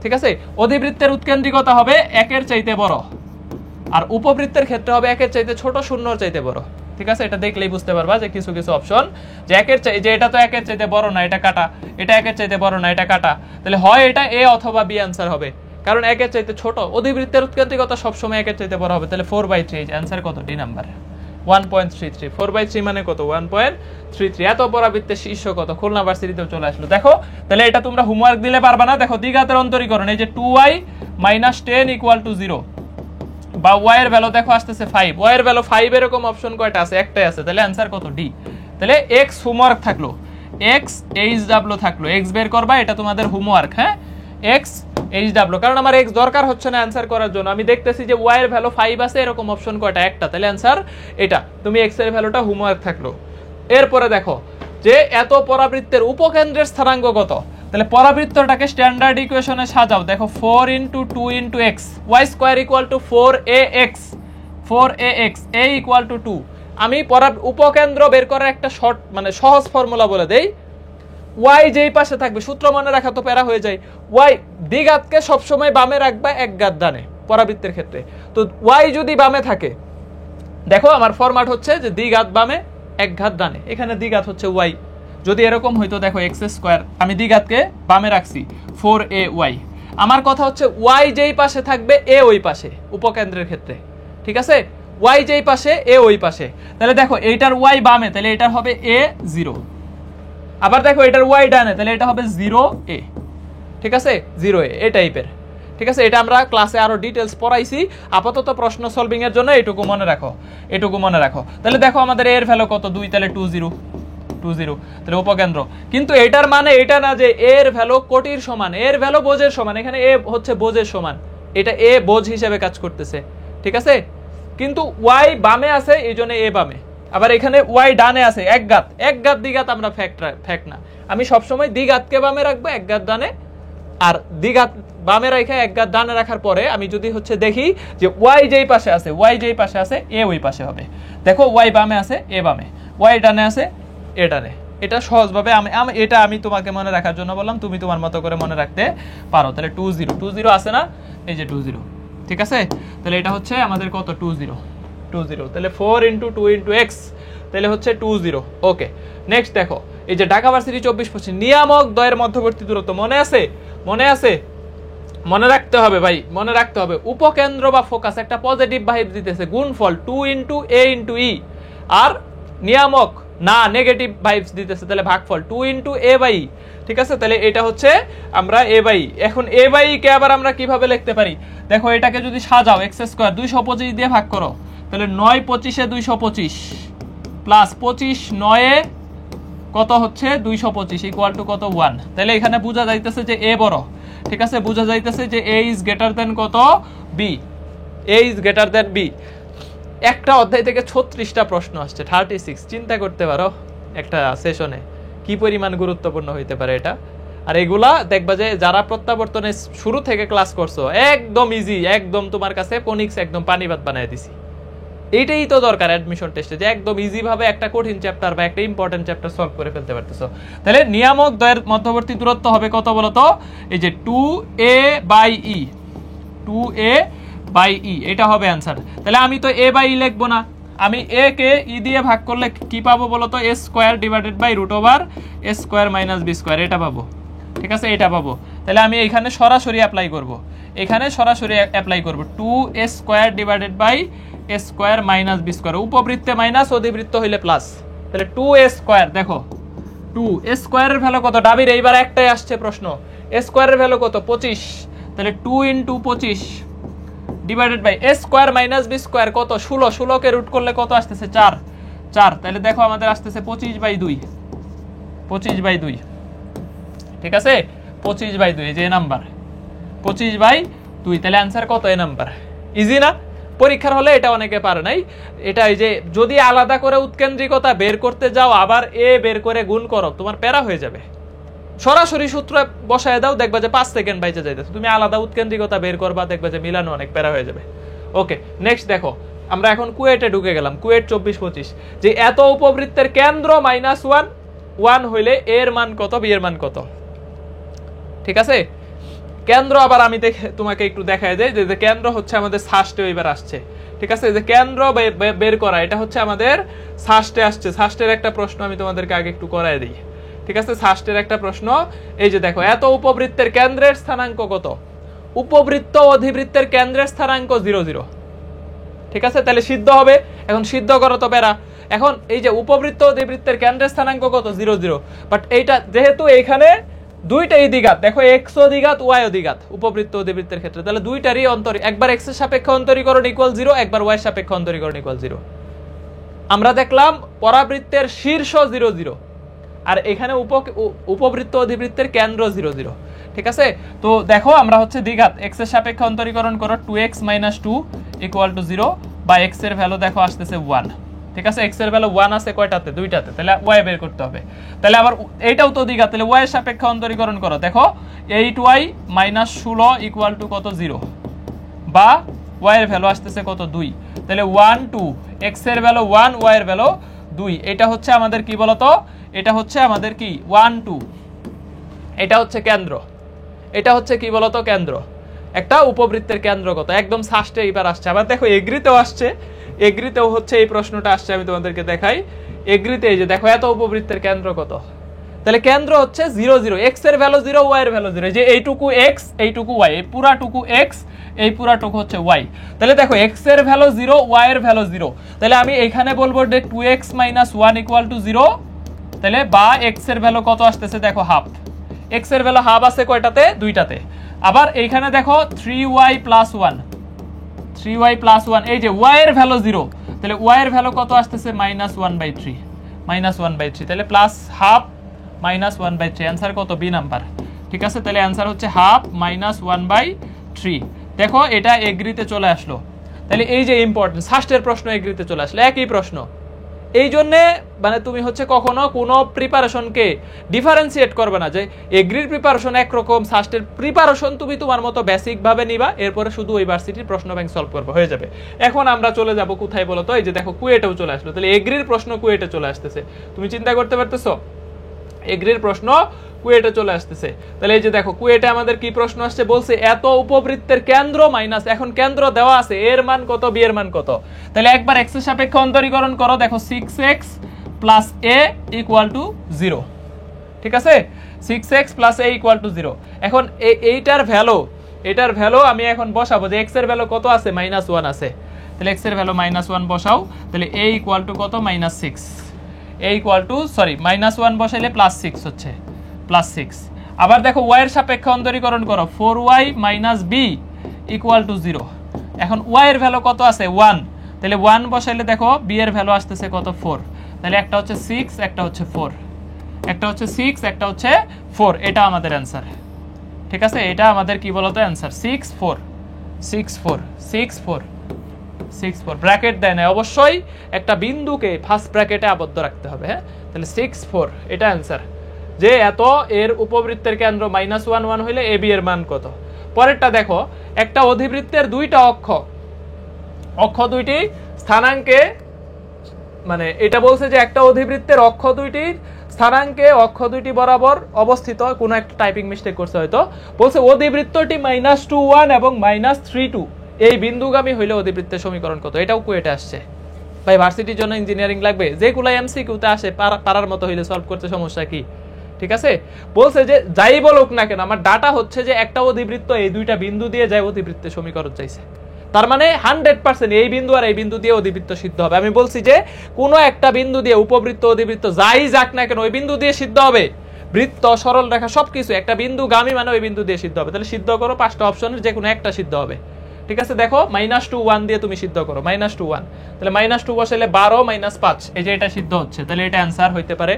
ঠিক আছে। অধিবৃত্তের উৎকেন্দ্রিকতা হবে 1-এর চাইতে বড়, আর উপবৃত্তের ক্ষেত্রে হবে 1-এর চাইতে ছোট, 0-এর চাইতে বড়, ঠিক আছে। এটা দেখলেই বুঝতে পারবা যে কিছু অপশন যে যে এটা তো 1-এর চাইতে বড় না, এটা কাটা, এটা 1-এর চাইতে বড় না, এটা কাটা, তাহলে হয় এটা এ অথবা বি অ্যানসার হবে, কারণ 1-এর চাইতে ছোট। অধিবৃত্তের উৎকেন্দ্রিকতা সবসময় 1-এর চাইতে বড় হবে, তাহলে 4/3, অ্যানসার কত ডি নাম্বার 1.33। 4/3 মানে কত 1.33। এত পরাবৃত্তের শীর্ষ কত, খুলনা ভার্সিটিতেও চলে আসলো। দেখো তাহলে এটা তোমরা হোমওয়ার্ক দিলে পারবা না। দেখো দ্বিঘাতের অন্তরীকরণ, এই যে 2y - 10 = 0, বা y এর ভ্যালু দেখো আসতেছে 5, y এর ভ্যালু 5, এরকম অপশন কয়টা আছে, একটাই আছে, তাহলে অ্যানসার কত ডি। তাহলে x হোমওয়ার্ক থাকলো, x HW থাকলো, x বের করবা, এটা তোমাদের হোমওয়ার্ক। হ্যাঁ, x HW, কারণ আমার x দরকার হচ্ছে না অ্যানসার করার জন্য, আমি দেখতেছি যে y এর ভ্যালু 5 আছে, এরকম অপশন কয়টা, একটা, তাহলে অ্যানসার এটা। তুমি x এর ভ্যালুটা হোমওয়ার্ক থাকলো। এরপরে দেখো যে এত পরাবৃত্তের উপকেন্দ্রের স্থানাঙ্ক কত, তাহলে পরাবৃত্তটাকে স্ট্যান্ডার্ড ইকুয়েশনে সাজাও। দেখো 4 × 2 × x, y² = 4ax, a = 2। আমি উপকেন্দ্র বের করার একটা শর্ট মানে সহজ ফর্মুলা বলে দেই। y যেই পাশে থাকবে, সূত্র মনে রাখা তো প্যারা হয়ে যায়, y দ্বিঘাতকে সবসময় বামে রাখবা, এক ঘাত ডানে পরাবৃত্তের ক্ষেত্রে। তো y যদি বামে থাকে, দেখো আমার ফরম্যাট হচ্ছে যে দ্বিঘাত বামে এক ঘাত ডানে, এখানে দ্বিঘাত হচ্ছে y। যদি এরকম হইতো দেখো x², আমি দ্বিঘাতকে বামে রাখছি 4ay। আমার কথা হচ্ছে y যেই পাশে থাকবে a ওই পাশে, উপকেন্দ্রের ক্ষেত্রে, ঠিক আছে। y যেই পাশে a ওই পাশে, তাহলে দেখো এইটার y বামে, তাহলে এটার হবে a 0, আবার দেখো এটার y ডানে, তাহলে এটা হবে 0a, ঠিক আছে, 0a, এই টাইপের, ঠিক আছে। এটা আমরা ক্লাসে আরো ডিটেইলস পড়াইছি, আপাতত প্রশ্ন সলভিং এর জন্য এটুকু মনে রাখো। তাহলে দেখো আমাদের এর ভ্যালু কত 2, তাহলে 20, তাহলে উপকেন্দ্র। কিন্তু এটার মানে এটা না যে এর ভ্যালু কোটির সমান, এর ভ্যালু বোঝের সমান, এখানে এ হচ্ছে বোঝের সমান, এটা এ বোঝ হিসেবে কাজ করতেছে, ঠিক আছে। কিন্তু ওয়াই বামে আছে এই জন্য এ বামে, আবার এখানে ওয়াই ডানে আছে, এক ঘাত দ্বিঘাত আমরা ফ্যাক্ট না, আমি সবসময় দ্বিঘাতকে বামে রাখবো এক ঘাত ডানে, আর দ্বিঘাত বামে রেখে এক ঘাত ডানে রাখার পরে আমি যদি হচ্ছে দেখি যে ওয়াই যেই পাশে আছে এ ওই পাশে হবে। দেখো ওয়াই বামে আছে এ বামে, ওয়াই ডানে আছে এ ডানে। এটা সহজভাবে আমি তোমাকে মনে রাখার জন্য বললাম, তুমি তোমার মতো করে মনে রাখতে পারো। তাহলে 20 আছে না, এই যে 20, ঠিক আছে। তাহলে এটা হচ্ছে আমাদের কত, 20, তাহলে 4 × 2 × x, তাহলে হচ্ছে 20। ওকে, নেক্সট দেখো এই যে ঢাকা ভার্সিটি 24-25 নিয়ামক দ্বয়ের মধ্যবর্তী দূরত্ব মনে আছে, মনে রাখতে হবে ভাই, মনে রাখতে হবে। উপকেন্দ্র বা ফোকাস একটা পজিটিভ ভাইব দিতেছে, গুণফল 2 × a × e, আর নিয়ামক না নেগেটিভ ভাইবস দিতেছে, তাহলে ভাগফল 2 × a/e, ঠিক আছে। তাহলে এটা হচ্ছে আমরা a/e। এখন a/e কে আবার আমরা কিভাবে লিখতে পারি, দেখো এটাকে যদি সাজাও x² 225 দিয়ে ভাগ করো, তাহলে 9 25 225 প্লাস 25 9 কত হচ্ছে 225 ইকুয়াল টু কত 1। তাহলে এখানে বোঝা যাইতেছে যে a বড়, ঠিক আছে, বোঝা যাইতেছে যে a ইজ গ্রেটার দেন কত b, a is greater than b। একটা অধ্যায় থেকে 36টা প্রশ্ন আসছে, 36, চিন্তা করতে পারো একটা সেশনে কি পরিমাণ গুরুত্বপূর্ণ হইতে পারে এটা। আর এগুলা দেখবা যে যারা প্রত্যাবর্তনে শুরু থেকে ক্লাস করছো একদম ইজি, একদম তোমার কাছে কোনিক্স একদম পানিবাদ বানায় দিছি। এইটাই তো দরকার অ্যাডমিশন টেস্টে, যে একদম ইজি ভাবে একটা কঠিন চ্যাপ্টার বা একটা ইম্পর্টেন্ট চ্যাপ্টার সলভ করে ফেলতে পারতেছো। তাহলে নিয়ামক দ্বয়ের মধ্যবর্তী দূরত্ব হবে কত বলতো, এই যে 2a/e, 2a/e, এটা হবে অ্যান্সার। তাহলে আমি তো a/e লিখবো না, আমি a কে e দিয়ে ভাগ করলে কি পাবো বলতো, a² √a² - b², এটা পাবো, ঠিক আছে, এটা পাবো। তাহলে আমি এখানে সরাসরি অ্যাপ্লাই করব, 2a² - b², উপবৃত্তে মাইনাস, অধিবৃত্ত হইলে প্লাস। তাহলে 2a², দেখো 2a² এর ভ্যালু কত, ডাবির এইবার একটাই আসছে প্রশ্ন, a² এর ভ্যালু কত 25, তাহলে 2 × 25 ডিভাইডেড বাই a² - b² কত 16 কে রুট করলে কত আসতেছে 4, তাহলে দেখো আমাদের আসতেছে 25/2, ঠিক আছে, 25/2, এই যে নাম্বার 25/2। তাহলে অ্যান্সার কত, এ নাম্বার। ইজি না, পরীক্ষার হলে এটা অনেকে পারে নাই। এটা এই যে যদি আলাদা করে উৎকেন্দ্রিকতা বের করতে যাও আবার এ বের করে গুণ করো, তোমার প্যারা হয়ে যাবে। সরাসরি সূত্র বসায় দাও, দেখবা যে 5 সেকেন্ড বাইচে যাইতেছে। তুমি আলাদা উৎকেন্দ্রিকতা বের করবা, দেখবা যে মিলানো অনেক প্যারা হয়ে যাবে। ওকে, নেক্সট দেখো আমরা এখন কুয়েটে ঢুকে গেলাম, কুয়েট 24-25, যে এত উপবৃত্তের কেন্দ্র -1 হইলে এর মান কত, বি এর মান কত, ঠিক আছে। কেন্দ্র আবার আমি তোমাকে একটু দেখাই দেই, যে কেন্দ্র হচ্ছে আমাদের ষষ্ঠে এবার আসছে, ঠিক আছে, যে কেন্দ্র বের করা এটা হচ্ছে আমাদের ষষ্ঠে আসছে। ষষ্ঠের একটা প্রশ্ন আমি তোমাদেরকে আগে একটু করায় দিই, ঠিক আছে, ষষ্ঠের একটা প্রশ্ন। এই যে দেখো এত উপবৃত্তের কেন্দ্রের স্থানাঙ্ক কত, উপবৃত্ত অধিবৃত্তের কেন্দ্রের স্থানাঙ্ক 0 0, ঠিক আছে। তাহলে সিদ্ধ হবে, এখন সিদ্ধ করো তো প্যারা। এখন এই যে উপবৃত্ত অধিবৃত্তের কেন্দ্রের স্থানাঙ্ক কত 0 0, বাট এইটা যেহেতু এইখানে দুইটাই দ্বিঘাত, দেখো x ও দ্বিঘাত y ও দ্বিঘাত উপবৃত্ত অধিবৃত্তের ক্ষেত্রে, তাহলে দুইটারই একবার x এর সাপেক্ষে অন্তরীকরণ = 0, একবার y এর সাপেক্ষে অন্তরীকরণ = 0। আমরা দেখলাম পরাবৃত্তের শীর্ষ 0 0, আর এখানে উপবৃত্ত অধিবৃত্তের কেন্দ্র 0 0, ঠিক আছে। তো দেখো আমরা হচ্ছে দ্বিঘাত, x এর সাপেক্ষে অন্তরীকরণ করো 2x - 2 = 0, বা x এর ভ্যালু দেখো আসতেছে 1, ঠিক আছে। x এর ভ্যালু 1 আছে কয়টাতে, দুইটাতে, তাহলে y বের করতে হবে। তাহলে আবার এইটাও তো দ্বিঘাত, তাহলে y এর সাপেক্ষে অন্তরীকরণ করো, দেখো 8y - 16 = কত 0, বা y এর ভ্যালু আসতেছে কত 2, তাহলে 1 2, x এর ভ্যালু 1, y এর ভ্যালু 2, এটা হচ্ছে আমাদের কি বলতো, এটা হচ্ছে আমাদের কি 1 2, এটা হচ্ছে কেন্দ্র, এটা হচ্ছে কি বলতো কেন্দ্র, একটা উপবৃত্তের কেন্দ্র কত, একদম ষষ্ঠে এবার আসছে। আবার দেখো এগ্রিতেও আসছে, এগ্রিতেও হচ্ছে এই প্রশ্নটা আসছে, আমি তোমাদেরকে দেখাই। এগ্রিতে এই যে দেখো এত উপবৃত্তের কেন্দ্র কত, তাহলে কেন্দ্র হচ্ছে 0 0, x এর ভ্যালু 0, y এর ভ্যালু 0, যে এইটুকু x এইটুকু y, এই পুরাটুকু x এই পুরাটুকু হচ্ছে y। তাহলে দেখো x এর ভ্যালু 0, y এর ভ্যালু 0, তাহলে আমি এখানে বলবো যে 2x - 1 = 0, তাহলে বা x এর ভ্যালু কত আসতেছে দেখো হাফ, x এর ভ্যালু হাফ আছে কয়টাতে, দুইটাতে। আবার এইখানে দেখো 3y + 1, 3y + 1, এই যে y এর ভ্যালু 0, তাহলে y এর ভ্যালু কত আসতেছে -1/3, -1/3, তাহলে প্লাস হাফ -1/3, অ্যান্সার কত, বি নাম্বার, ঠিক আছে। তাহলে অ্যান্সার হচ্ছে হাফ -1/3। দেখো এটা এগ্রিতে চলে আসলো, তাহলে এই যে ইম্পর্টেন্ট ষষ্ঠের প্রশ্ন এগ্রিতে চলে আসলে একই প্রশ্ন। এই জন্য মানে তুমি হচ্ছে কখনো কোনো প্রিপারেশনকে ডিফারেন্সিয়েট করবে না যে এগ্রির প্রিপারেশন একরকম, ষষ্ঠের প্রিপারেশন তুমি তোমার মতো বেসিক ভাবে নিবা, এরপরে শুধু ওই ভার্সিটির প্রশ্ন ব্যাংক সলভ করবে, হয়ে যাবে। এখন আমরা চলে যাব কোথায় বলো তো, এই যে দেখো কুয়েটেও চলে আসলো, তাহলে এগ্রির প্রশ্ন কুয়েটে চলে আসতেছে, তুমি চিন্তা করতে পারতেছো এগ্রির প্রশ্ন কুয়েটে চলে আসতেছে। তাহলে এই যে দেখো কুয়েটে আমাদের কি প্রশ্ন আসছে, বলছে এত উপবৃত্তের কেন্দ্র মাইনাস, এখন কেন্দ্র দেওয়া আছে, এর মান কত বি এর মান কত, তাহলে একবার এক্স এর সাপেক্ষে অন্তরীকরণ করো, দেখো 6x plus a equal to 0, ঠিক আছে 6x plus a equal to 0। এখন এটার ভ্যালু আমি এখন বসাবো যে x এর ভ্যালু কত আছে, -1 আছে, তাহলে x এর ভ্যালু -1 বসাও, তাহলে a ইকুয়াল টু কত -6, a ইকুয়াল টু -1 বসাইলে +6 হচ্ছে, +6। আবার দেখো y এর সাপেক্ষে অন্তরীকরণ করো, 4y - b ইকুয়াল টু 0। এখন y এর ভ্যালু কত আছে 1, তাহলে 1 বসাইলে দেখো b এর ভ্যালু আসতেছে কত 4, তাহলে একটা হচ্ছে 6 একটা হচ্ছে 4, একটা হচ্ছে 6 একটা হচ্ছে 4, এটা আমাদের অ্যানসার, ঠিক আছে, এটা আমাদের কি বলতো অ্যানসার 6 4 6 4 6 4 6 4। ব্র্যাকেট দেয় না, অবশ্যই একটা বিন্দুকে ফার্স্ট ব্র্যাকেটে আবদ্ধ রাখতে হবে, হ্যাঁ, তাহলে 6 4 এটা অ্যানসার, যে এত এর উপবৃত্তের কেন্দ্র -1 1 হইলে ab এর মান কত। পরেরটা দেখো, একটা অধিবৃত্তের দুইটা অক্ষ দুইটি স্থানাঙ্কে, মানে এটা বলছে যে একটা অধিবৃত্তের অক্ষ দুইটির স্থানাঙ্কে অক্ষ দুইটি বরাবর অবস্থিত, কোনো একটা টাইপিং মিস্টেক করছে হয়তো, বলছে অধিবৃত্তটি -2 1 এবং -3 2 এই বিন্দুগামী হইলে অধিবৃত্তের সমীকরণ কত। এটাও কুয়েটে আসছে ভাই, ভার্সিটির জন্য ইঞ্জিনিয়ারিং লাগবে, যেগুলো এমসিকিউতে আসে পারার মতো হইলে সলভ করতে সমস্যা কি, ঠিক আছে। বলছে যে যাই বলুক না কেন, আমার ডাটা হচ্ছে যে একটা অধিবৃত্ত এই দুইটা বিন্দু দিয়ে যায় অধিবৃত্তের সমীকরণ চাইছে, তার মানে 100% এই বিন্দু আর এই বিন্দু দিয়ে অধিবৃত্ত সিদ্ধ হবে। আমি বলছি যে কোনো একটা বিন্দু দিয়ে উপবৃত্ত অধিবৃত্ত যাই যাক না কেন ওই বিন্দু দিয়ে সিদ্ধ হবে, বৃত্ত সরল রেখা সবকিছু একটা বিন্দু গামী মানে ওই বিন্দু দিয়ে সিদ্ধ হবে। তাহলে সিদ্ধ করো, 5টা অপশনের যে কোনো একটা সিদ্ধ হবে, ঠিক আছে। দেখো -2 1 দিয়ে তুমি সিদ্ধ করো, -2 1, তাহলে -2 বসাইলে 12 - 5, এই যে এটা সিদ্ধ হচ্ছে, তাহলে এটা অ্যানসার হইতে পারে।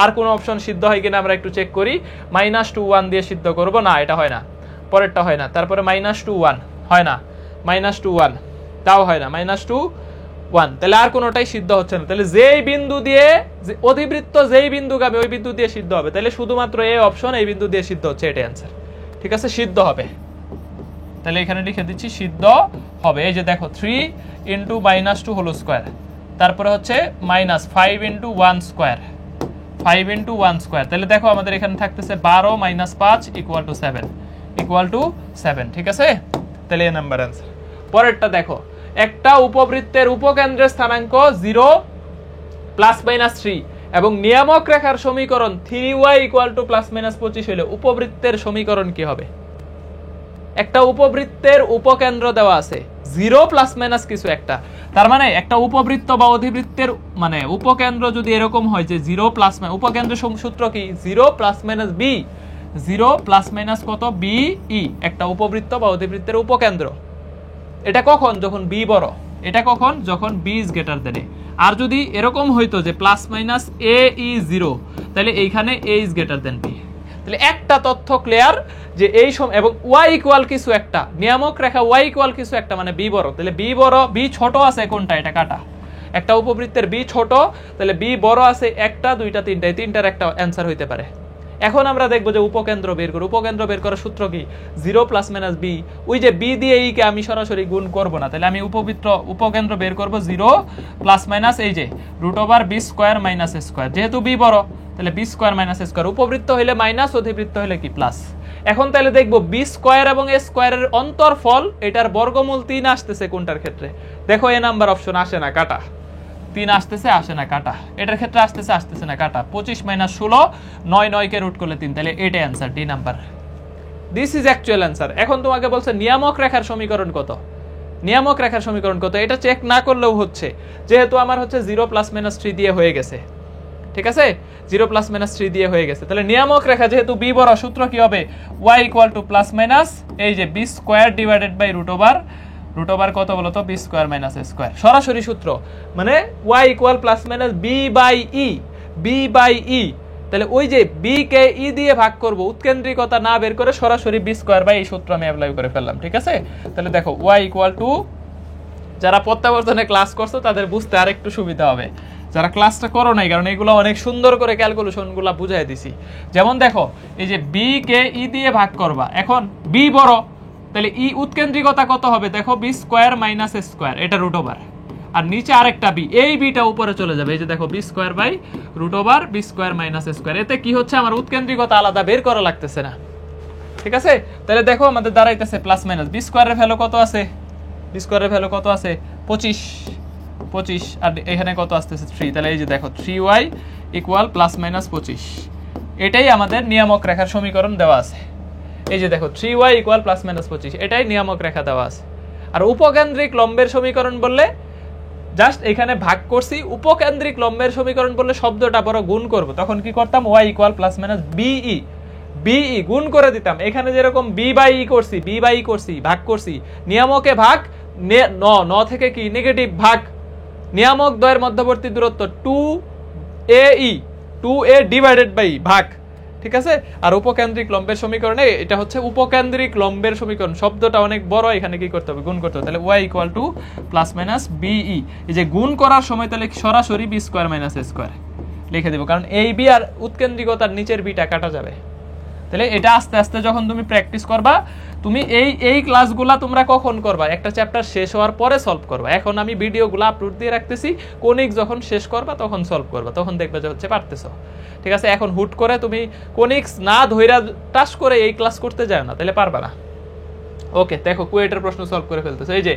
আর কোন অপশন সিদ্ধ হয় কিনা আমরা একটু চেক করি, -2 1 দিয়ে সিদ্ধ করব না, এটা হয় না, পরেরটা হয় না, তারপরে -2 1 হয় না, -2 1 তাও হয় না, -2 1, তাহলে আর কোনোটাই সিদ্ধ হচ্ছে না। তাহলে যেই বিন্দু দিয়ে অধিবৃত্ত যেই বিন্দু গামী ওই বিন্দু দিয়ে সিদ্ধ হবে, তাহলে শুধুমাত্র এই অপশন এই বিন্দু দিয়ে সিদ্ধ হচ্ছে, এটা অ্যানসার, ঠিক আছে, সিদ্ধ হবে। তাহলে এখানে লিখে দিচ্ছি সিদ্ধ হবে। এই যে দেখো 3 × -2 হোল স্কয়ার, তারপরে হচ্ছে -5 × 1 স্কয়ার, 5 × 1 স্কয়ার, তাহলে দেখো আমাদের এখানে থাকতেছে 12 - 5 = 7, ঠিক আছে, তাহলে এই নাম্বার অ্যানসার। পরেরটা দেখো, একটা উপবৃত্তের উপকেন্দ্রের স্থানাঙ্ক 0 ± 3 এবং নিয়ামক রেখার সমীকরণ 3y = ±25 হলে উপবৃত্তের সমীকরণ কি হবে। একটা উপবৃত্তের উপকেন্দ্র দেওয়া আছে 0 ± কিছু একটা, তার মানে একটা উপবৃত্ত বা অধিবৃত্তের মানে উপকেন্দ্র যদি এরকম হয় যে 0 ± উপকেন্দ্রের সূত্র কি 0 ± b, 0 ± কত b e, একটা উপবৃত্ত বা অধিবৃত্তের উপকেন্দ্র। এটা কখন, যখন b বড়, এটা কখন, যখন b is greater than a। আর যদি এরকম হইতো যে ± a e 0, তাহলে এইখানে a is greater than b। তাহলে একটা তথ্য ক্লিয়ার যে এই এবং y ইকুয়াল কিছু একটা, নিয়ামক রেখা y ইকুয়াল কিছু একটা, মানে b বড়, তাহলে b বড়, b ছোট আছে কোনটা, এটা কাটা, একটা উপবৃত্তের b ছোট, তাহলে b বড় আছে একটা দুইটা তিনটা, এই তিনটার একটা অ্যানসার হইতে পারে। এখন আমরা দেখবো যে উপকেন্দ্র বের করব, উপকেন্দ্র বের করার সূত্র কি 0 ± b, ওই যে b দিয়ে এই কে আমি সরাসরি গুণ করব না, তাহলে আমি উপকেন্দ্র বের করব 0 ± এই যে √b² - a², যেহেতু b বড় তাহলে b² - a², উপবৃত্ত হইলে মাইনাস, অধিবৃত্ত হইলে কি প্লাস। এখন তাহলে দেখবো b² এবং a² এর অন্তরফল, এটার বর্গমূল 3 আসতেছে কোনটার ক্ষেত্রে, দেখো এ নাম্বার অপশন আসে না, কাটা, 3 আসতেছে আসে না, কাটা, এটার ক্ষেত্রে আসতেছে না, কাটা, 25 - 16 9 9 কে রুট করলে 3, তাহলে এটা answer D number, this is actual answer. এখন তোমাকে বলছে নিয়ামক রেখার সমীকরণ কত, নিয়ামক রেখার সমীকরণ কত, এটা চেক না করলেও হচ্ছে, যেহেতু আমার হচ্ছে 0 ± 3 দিয়ে হয়ে গেছে, ঠিক আছে, 0 ± 3 দিয়ে হয়ে গেছে, তাহলে নিয়ামক রেখা যেহেতু b বড়, সূত্র কি হবে y = ± এই যে b² √√, কত বলো তো b² - a², সরাসরি সূত্র, মানে y = b/e, তাহলে ওই যে b কে e দিয়ে ভাগ করব, উৎকেন্দ্রিকতা না বের করে সরাসরি b² এই সূত্র আমি অ্যাপ্লাই করে ফেললাম, ঠিক আছে। তাহলে দেখো y = যারা প্রত্যাবর্তনে ক্লাস করছো তাদের বুঝতে আর একটু সুবিধা হবে, যারা ক্লাসটা করো নাই, কারণ এগুলো অনেক সুন্দর করে ক্যালকুলেশনগুলো বুঝাই দিছি। যেমন দেখো এই যে বি কে ই দিয়ে ভাগ করবা, এখন বি বড়, তাহলে ই উৎকেন্দ্রিকতা কত হবে দেখো, বি স্কোয়ার মাইনাস এ স্কোয়ার, এটা রুট ওভার, আর নিচে আরেকটা বি, এই বিটা উপরে চলে যাবে, এই যে দেখো b square by root over b square minus A square. এতে কি হচ্ছে, আমার উৎকেন্দ্রিকতা আলাদা বের করা লাগতেছে না, ঠিক আছে। তাহলে দেখো আমাদের দাঁড়াইতেছে প্লাস মাইনাস বি স্কোয়ারের ভ্যালু কত আছে, বি স্কোয়ারের ভ্যালু কত আছে 25, আর এখানে কত আসতেছে 3, তাহলে এই যে দেখো 3y ইকুয়াল প্লাস মাইনাস 25, এটাই আমাদের নিয়ামক রেখার সমীকরণ দেওয়া আছে। এই যে দেখো 3y ইকুয়াল প্লাস মাইনাস 25, এটাই নিয়ামক রেখা দেওয়া আছে। আর উপকেন্দ্রিক লম্বের সমীকরণ বললে জাস্ট এখানে ভাগ করছি, উপকেন্দ্রিক লম্বের সমীকরণ বললে শব্দটা বড় গুণ করব, তখন কি করতাম y equal plus minus b e গুণ করে দিতাম। এখানে যেরকম বি বাই ই করছি ভাগ করছি, নিয়ামকে ভাগ, ন থেকে কি নেগেটিভ ভাগ, নিয়ামক দ্বয়ের মধ্যবর্তী দূরত্ব 2a ডিভাইডেড বাই ভাগ, ঠিক আছে। আর উপকেন্দ্রিক লম্বের সমীকরণে এটা হচ্ছে উপকেন্দ্রিক লম্বের সমীকরণ, শব্দটা অনেক বড়, এখানে কি করতে হবে গুণ করতে হবে, তাহলে y equal to plus minus b e, এই যে গুণ করার সময় তাহলে সরাসরি বি স্কোয়ার মাইনাস এ স্কোয়ার লিখে দেবো, কারণ এই বি আর উৎকেন্দ্রিকতার নিচের বিটা কাটা যাবে। তাহলে এটা আস্তে আস্তে যখন তুমি প্র্যাকটিস করবা, তুমি এই ক্লাসগুলা তোমরা কখন করবা, একটা চ্যাপ্টার শেষ হওয়ার পরে সলভ করবা। এখন আমি ভিডিওগুলো আপলোড দিয়ে রাখতেছি, কোনিক যখন শেষ করবা তখন সলভ করবা, তখন দেখবে যে হচ্ছে পারতেছো, ঠিক আছে। এখন হুট করে তুমি কোনিক্স না ধইরা টাস করে এই ক্লাস করতে যাও না, তাহলে পারবা না। ওকে, দেখো কুয়েটের প্রশ্ন সলভ করে ফেলতেছে। এই যে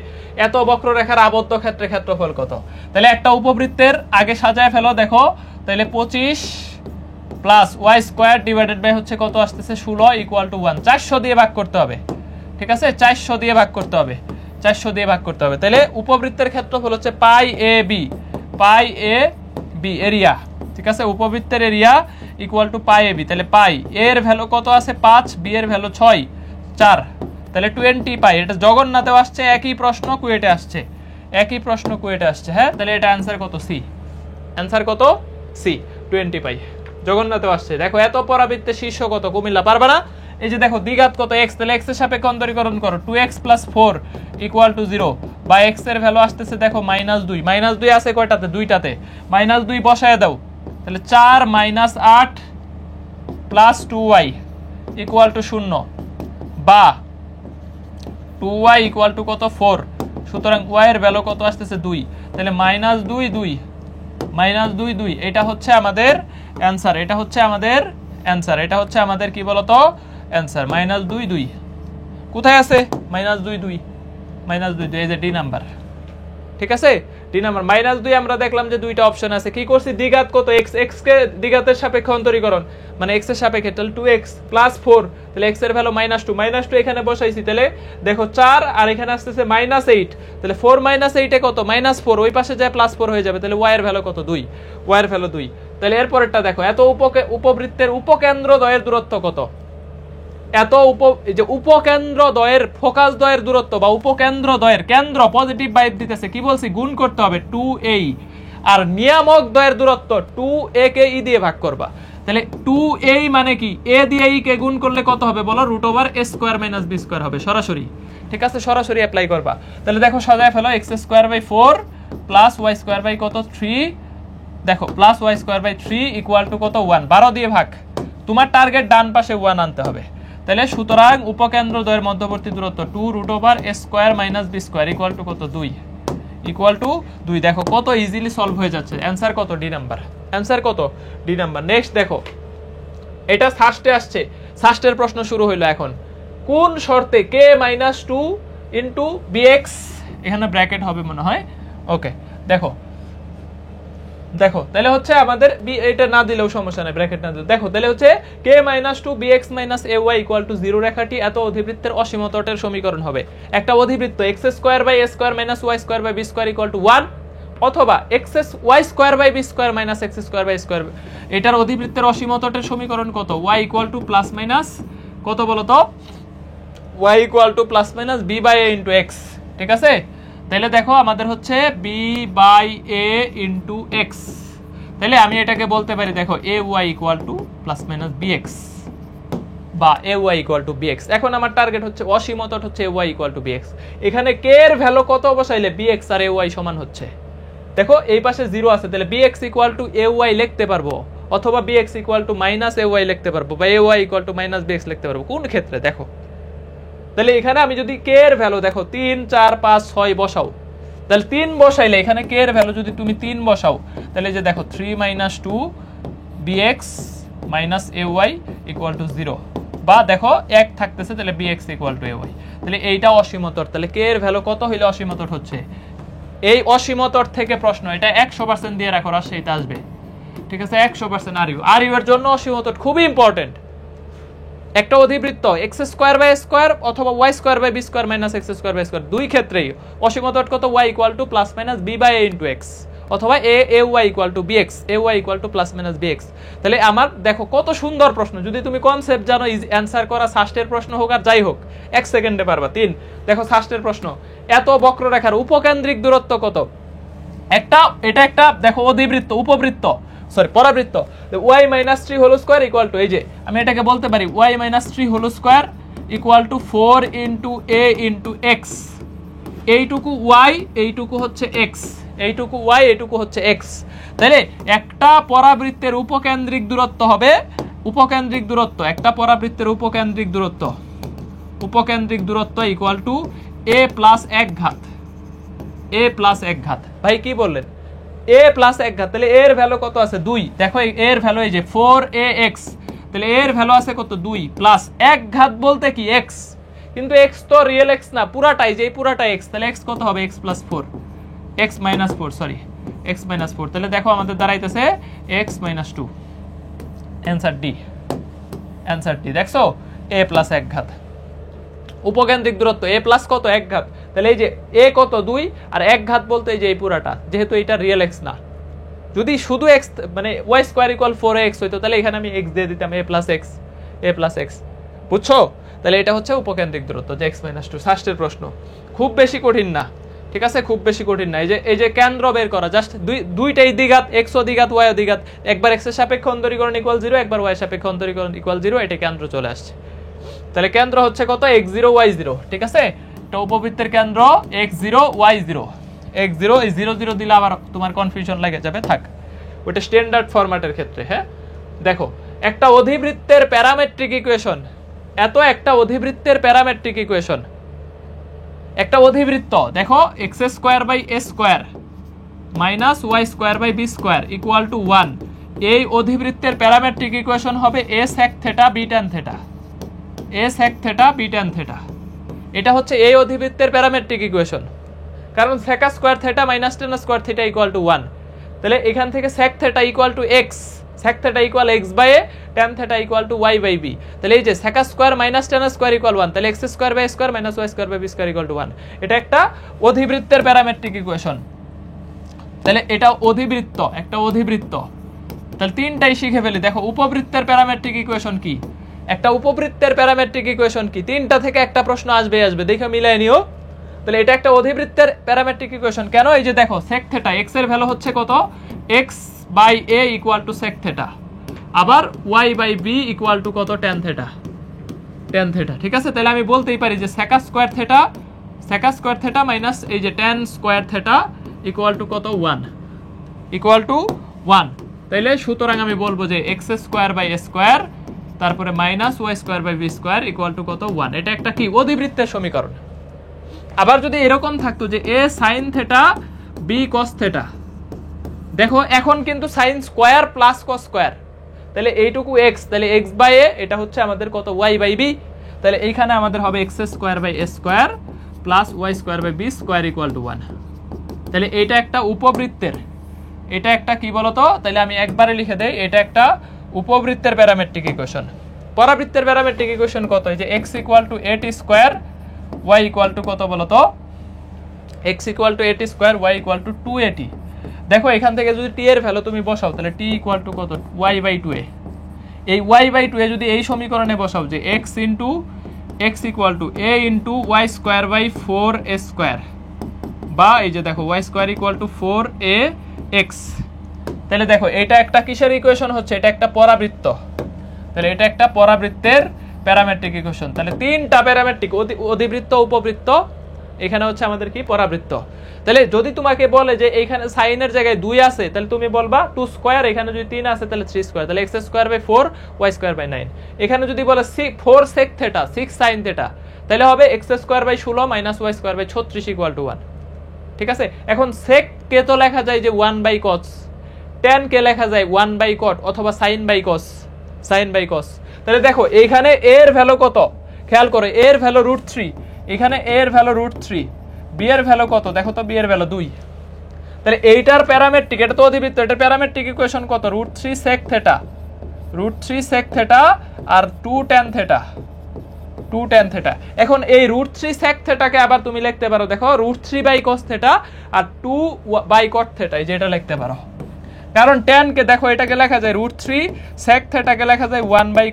এত বক্ররেখার আবদ্ধ ক্ষেত্রে ক্ষেত্রফল কত, তাহলে একটা উপবৃত্তের আগে সাজায় ফেলো, দেখো তাহলে 25 plus y square divided by হচ্ছে কত আসতেছে 16 ইকুয়াল টু 1, 400 দিয়ে ভাগ করতে হবে, ঠিক আছে, 400 দিয়ে ভাগ করতে হবে, 400 দিয়ে ভাগ করতে হবে। তাহলে উপবৃত্তের ক্ষেত্রফল হচ্ছে পাই এ বি এরিয়া, ঠিক আছে, উপবৃত্তের area equal to pi A B. তাহলে পাই এর ভ্যালু কত আছে 5, বি এর ভ্যালু 6, 4, তাহলে 20 পাই। এটা জগন্নাথেও আসছে, একই প্রশ্ন কুয়েটে আসছে, হ্যাঁ। তাহলে এটা অ্যান্সার কত, সি, অ্যান্সার কত সি, 20 পাই, জগন্নাথেও আসছে। দেখো এত পরাবৃত্তের শীর্ষ কত, কুমিল্লা, পারবা না। এই যে দেখো দ্বিঘাত কত x, তাহলে x এর সাপেক্ষে অন্তরীকরণ করো, 2x + 4 = 0, বা x এর ভ্যালু আসতেছে দেখো -2, -2 আছে কয়টাতে, দুইটাতে, -2 বসায় দাও, তাহলে 4 - 8 + 2y = 0, বা 2y = কত 4, সুতরাং y এর ভ্যালু কত আসতেছে 2, তাহলে -2 2, এটা হচ্ছে আমাদের অ্যানসার, এটা হচ্ছে আমাদের কি বলতো অ্যানসার, -2 2 কোথায় আছে, -2 2, এই যে ডি নাম্বার, ঠিক আছে, ডি নাম্বার -2। আমরা দেখলাম যে দুইটা অপশন আছে, কি করছি, দ্বিঘাত কত x কে দ্বিঘাতের সাপেক্ষে অন্তরীকরণ, মানে x এর সাপেক্ষে, তাহলে 2x + 4, তাহলে x এর ভ্যালু -2 এখানে বসাইছি, তাহলে দেখো 4 আর এখানে আসতেছে -8, তাহলে 4 - 8 এ কত, -4, ওই পাশে যায় +4 হয়ে যাবে, তাহলে y এর ভ্যালু কত 2, y এর ভ্যালু 2। তাহলে এরপরেরটা দেখো, এত উপবৃত্তের উপকেন্দ্র দ্বয়ের দূরত্ব কত, এই যে উপকেন্দ্র দ্বয়ের ফোকাস দ্বয়ের দূরত্ব, বা উপকেন্দ্র দ্বয়ের কেন্দ্র পজিটিভ ভাইব দিতেছে, কি বলছি, গুণ করতে হবে 2a, আর নিয়ামক দ্বয়ের দূরত্ব 2a কে ই দিয়ে ভাগ করবা, তাহলে 2a মানে কি, a দিয়ে ই কে গুণ করলে কত হবে বলো, √a² - b² হবে, সরাসরি, ঠিক আছে, সরাসরি অ্যাপ্লাই করবা। তাহলে দেখো সাজায় ফেলো, x² / 4 + y² / কত 3, দেখো +y² / 3 = কত 1, 12 দিয়ে ভাগ, তোমার টার্গেট ডান পাশে 1 আনতে হবে। তাহলে সুতরাং উপকেন্দ্র দ্বয়ের মধ্যবর্তী দূরত্ব 2√a² - b² = কত 2, দেখো কত ইজিলি সলভ হয়ে যাচ্ছে, অ্যানসার কত, ডি নাম্বার, অ্যানসার কত, ডি নাম্বার। নেক্সট দেখো, এটা ফার্স্টে আসছে, ফার্স্টের প্রশ্ন শুরু হইলো এখন, কোন শর্তে k - 2 * bx, এখানে ব্র্যাকেট হবে মনে হয়, ওকে, দেখো তাহলে হচ্ছে আমাদের এটা না দিলেও সমস্যা নাই, ব্র্যাকেট না দিলেও, দেখো তাহলে হচ্ছে k - 2 bx - ay = 0 রেখাটি এত অধিবৃত্তের অসীম তটের সমীকরণ হবে। একটা অধিবৃত্ত x² / a² - y² / b² = 1, অথবা y² / b² - x² / a², এটার অধিবৃত্তের অসীম তটের সমীকরণ কত, y = ± কত বলো তো, y = ± b/a × x, ঠিক আছে। তাহলে দেখো আমাদের হচ্ছে b/a × x, তাহলে আমি এটাকে বলতে পারি, দেখো ay = ± bx, বা A Y equal two bx. এখন আমার টার্গেট হচ্ছে অসীমতট হচ্ছে A Y equal two bx. এখানে কে এর ভ্যালু কত বসাইলে বিএক্স আর এ ওয়াই সমান হচ্ছে, দেখো এই পাশে 0 আছে, তাহলে B X equal to A Y লিখতে পারবো, অথবা B X equal to minus A Y লিখতে পারবো, বা A Y equal to minus B X লিখতে পারবো। কোন ক্ষেত্রে দেখো, তাহলে এখানে আমি যদি কে এর ভ্যালু দেখো 3 4 5 6 বসাও, তাহলে 3 বসাইলে এখানে কে এর ভ্যালু যদি তুমি 3 বসাও, তাহলে যে দেখো 3 - 2 bx minus A Y equal to 0, বা দেখো 1 থাকতেছে, তাহলে bx equal to A y. তাহলে এইটা অসীমতট, তাহলে কে এর ভ্যালু কত হইলে অসীমতট হচ্ছে? এই অসীমতট থেকে প্রশ্ন, এটা 100% দিয়ে রাখো, রাজশাহীতে আসবে, ঠিক আছে? 100% আর ইউ এর জন্য অসীমতট খুবই ইম্পর্টেন্ট। একটা অধিবৃত্ত এক্স স্কোয়ার বাই স্কোয়ার অথবা Y square by B square minus X square by square, দুই ক্ষেত্রেই অসীমতট কত? Y equal to plus minus B by A into X, অথবা A Y equal to B X, A Y equal to plus minus B X. তাহলে আমার দেখো কত সুন্দর প্রশ্ন, যদি তুমি কনসেপ্ট জানো, অ্যান্সার করা ষষ্ঠের প্রশ্ন হোক আর যাই হোক 1 সেকেন্ডে পারবা। 3 দেখো ষষ্ঠের প্রশ্ন, এত বক্ররেখার উপকেন্দ্রিক দূরত্ব কত? এটা একটা দেখো অধিবৃত্ত, উপবৃত্ত, সরি পরাবৃত্ত, y - 3 whole square equal to, এই যে আমি এটাকে বলতে পারি y - 3 whole square equal to 4 into a into x। এইটুকু y, এইটুকু হচ্ছে x, এইটুকু y, এইটুকু হচ্ছে x। তাহলে একটা পরাবৃত্তের উপকেন্দ্রিক দূরত্ব হবে, উপকেন্দ্রিক দূরত্ব, একটা পরাবৃত্তের উপকেন্দ্রিক দূরত্ব, উপকেন্দ্রিক দূরত্ব ইকুয়াল টু a প্লাস 1 ঘাত, a প্লাস 1 ঘাত। ভাই কি বললেন? a প্লাস 1 ঘাত, তাহলে এর ভ্যালু কত আছে? 2। দেখো এর ভ্যালু এই যে 4ax, তাহলে এর ভ্যালু আছে কত? 2 প্লাস 1 ঘাত বলতে কি x, কিন্তু x তো রিয়েল x না, পুরাটাই, যে পুরাটাই x, তাহলে x কত হবে? x plus 4, x minus 4, sorry x minus 4। তাহলে দেখো আমাদের দাঁড়াইতেছে x minus 2। Answer D, answer D. দেখছো a প্লাস 1 ঘাত, উপকেন্দ্রিক দূরত্ব a প্লাস কত? 1 ঘাত। তাহলে এই যে a কত? 2, আর 1 ঘাত বলতে এই যে এই পুরাটা, যেহেতু এটা রিয়েল x না। যদি শুধু x মানে y স্কয়ার ইকুয়াল 4x হইতো, তাহলে এখানে আমি x দিয়ে দিতাম, a plus x, a plus x, বুঝছো? তাহলে এটা হচ্ছে উপকেন্দ্রিক দূরত্ব, যে x মাইনাস 2। ষষ্ঠের প্রশ্ন খুব বেশি কঠিন না, ঠিক আছে? খুব বেশি কঠিন না। এই যে কেন্দ্র বের করা, জাস্ট দুইটাই দ্বিঘাত, x ও দ্বিঘাত y ও দ্বিঘাত, একবার x এর সাপেক্ষে অন্তরীকরণ ইকুয়াল 0, একবার y এর সাপেক্ষে অন্তরীকরণ ইকুয়াল 0, এটা কেন্দ্র চলে আসছে। তাহলে কেন্দ্র হচ্ছে কত? x0 y0, ঠিক আছে? এটা উপবৃত্তের কেন্দ্র x0 y0, x0 এই 0 0 দিলে আবার তোমার কনফিউশন লাগে যাবে, থাক ওটা স্ট্যান্ডার্ড ফরম্যাটের ক্ষেত্রে। হ্যাঁ দেখো একটা অধিবৃত্তের প্যারামেট্রিক ইকুয়েশন, এত একটা অধিবৃত্তের প্যারামেট্রিক ইকুয়েশন, একটা অধিবৃত্ত দেখো x square by a square minus y square by b square equal to 1, এই অধিবৃত্তের প্যারামেট্রিক ইকুয়েশন হবে a sec theta b tan theta, a sec theta b tan theta. এটা হচ্ছে এই অধিবৃত্তের প্যারামেট্রিক ইকুয়েশন, কারণ sec square theta minus tan square theta equal to 1। তাহলে এখান থেকে sec theta equal to x, sec theta equal x by a, tan theta equal to y by b। তাহলে এই যে sec square minus tan square equal 1, তাহলে x square by square minus y square by b square equal to 1। এটা একটা অধিবৃত্তের parametric equation. তাহলে এটা অধিবৃত্ত, একটা অধিবৃত্ত। তাহলে তিনটাই শিখে ফেলি। দেখো উপবৃত্তের প্যারামেট্রিক ইকুয়েশন কি, একটা উপবৃত্তের প্যারামেট্রিক ইকুয়েশন কি, তিনটা থেকে একটা প্রশ্ন আসবে, দেখে মিলাই নিও। তাহলে এটা একটা অধিবৃত্তের প্যারামেট্রিক ইকুয়েশন কেন? এই যে দেখো sec থিটা, x এর ভ্যালু হচ্ছে কত? x by a equal to sec theta, আবার y by b equal to কত? tan থিটা, tan থিটা, ঠিক আছে? তাহলে আমি বলতেই পারি যে sec square theta, sec square theta minus এই যে tan square theta equal to কত? 1, ইকুয়াল টু 1। তাইলে সুতরাং আমি বলবো যে x square by a square তারপরে minus y square by b square equal to কত? 1। এটা একটা কি অধিবৃত্তের সমীকরণ। আবার যদি এরকম থাকতো যে a sin theta b cos theta, দেখো এখন কিন্তু sin square plus cos square, তাহলে এইটুকু x, তাহলে x বাই a, এটা হচ্ছে আমাদের কত? y by b। তাহলে এইখানে আমাদের হবে x square by a square plus y square by b square equal to 1। তাহলে এটা একটা উপবৃত্তের, এটা একটা কি বলতো? তাহলে আমি একবারে লিখে দেই, এটা একটা উপবৃত্তের প্যারামেট্রিক ইকুয়েশন। পরাবৃত্তের প্যারামেট্রিক ইকুয়েশন কত? এই যে x equal two at square y equal to কত বলতো? x equal two at square y equal two 2at। দেখো এখান থেকে যদি t এর ভ্যালু তুমি বসাও, তাহলে t ইকুয়াল টু কত? y by 2a। এই y বাই 2a যদি এই সমীকরণে বসাও যে x into x equal to a into y square by 4a square, বা এই যে দেখো y square equal two 4ax। তাহলে দেখো এটা একটা কিসের ইকুয়েশন হচ্ছে? এটা একটা পরাবৃত্ত। তাহলে এটা একটা পরাবৃত্তের প্যারামেট্রিক ইকুয়েশন। তাহলে তিনটা প্যারামেট্রিক, অধিবৃত্ত, উপবৃত্ত, এখানে হচ্ছে আমাদের কি পরাবৃত্ত। তাহলে যদি তোমাকে বলে যে এইখানে সাইনের জায়গায় 2 আছে, তাহলে তুমি বলবা 2 স্কয়ার, এখানে যদি 3 আছে তাহলে 3 স্কয়ার, তাহলে x square by 4 y square by 9। এখানে যদি বলে 4 sec থিটা 6 sin থিটা, তাহলে হবে x square by 16 minus y square by 36 equal to 1। ঠিক আছে, এখন sec কে তো লেখা যায় যে 1 বাই cos, tan কে লেখা যায় 1 বাই cot অথবা sin by cos, sin by cos। তাহলে দেখো এইখানে a এর ভ্যালু কত, খেয়াল করো, a এর ভ্যালু √3, এখানে a এর ভ্যালু √3, b এর ভ্যালু কত দেখো তো, b এর ভ্যালু 2। তাহলে এইটার প্যারামেট্রিক, এটা তো অধিবৃত্ত, এটার প্যারামেট্রিক ইকুয়েশন কত, √3 sec থিটা, √3 sec থিটা আর 2 tan থিটা, 2 tan থিটা। এখন এই √3 sec থিটাকে আবার তুমি লিখতে পারো, দেখো √3 বাই cos থিটা আর 2 বাই cot থিটা, এই যে এটা লিখতে পারো। কারণ tan কে দেখো এটাকে লেখা যায় √3 sec থিটাকে লেখা যায় 1 বাই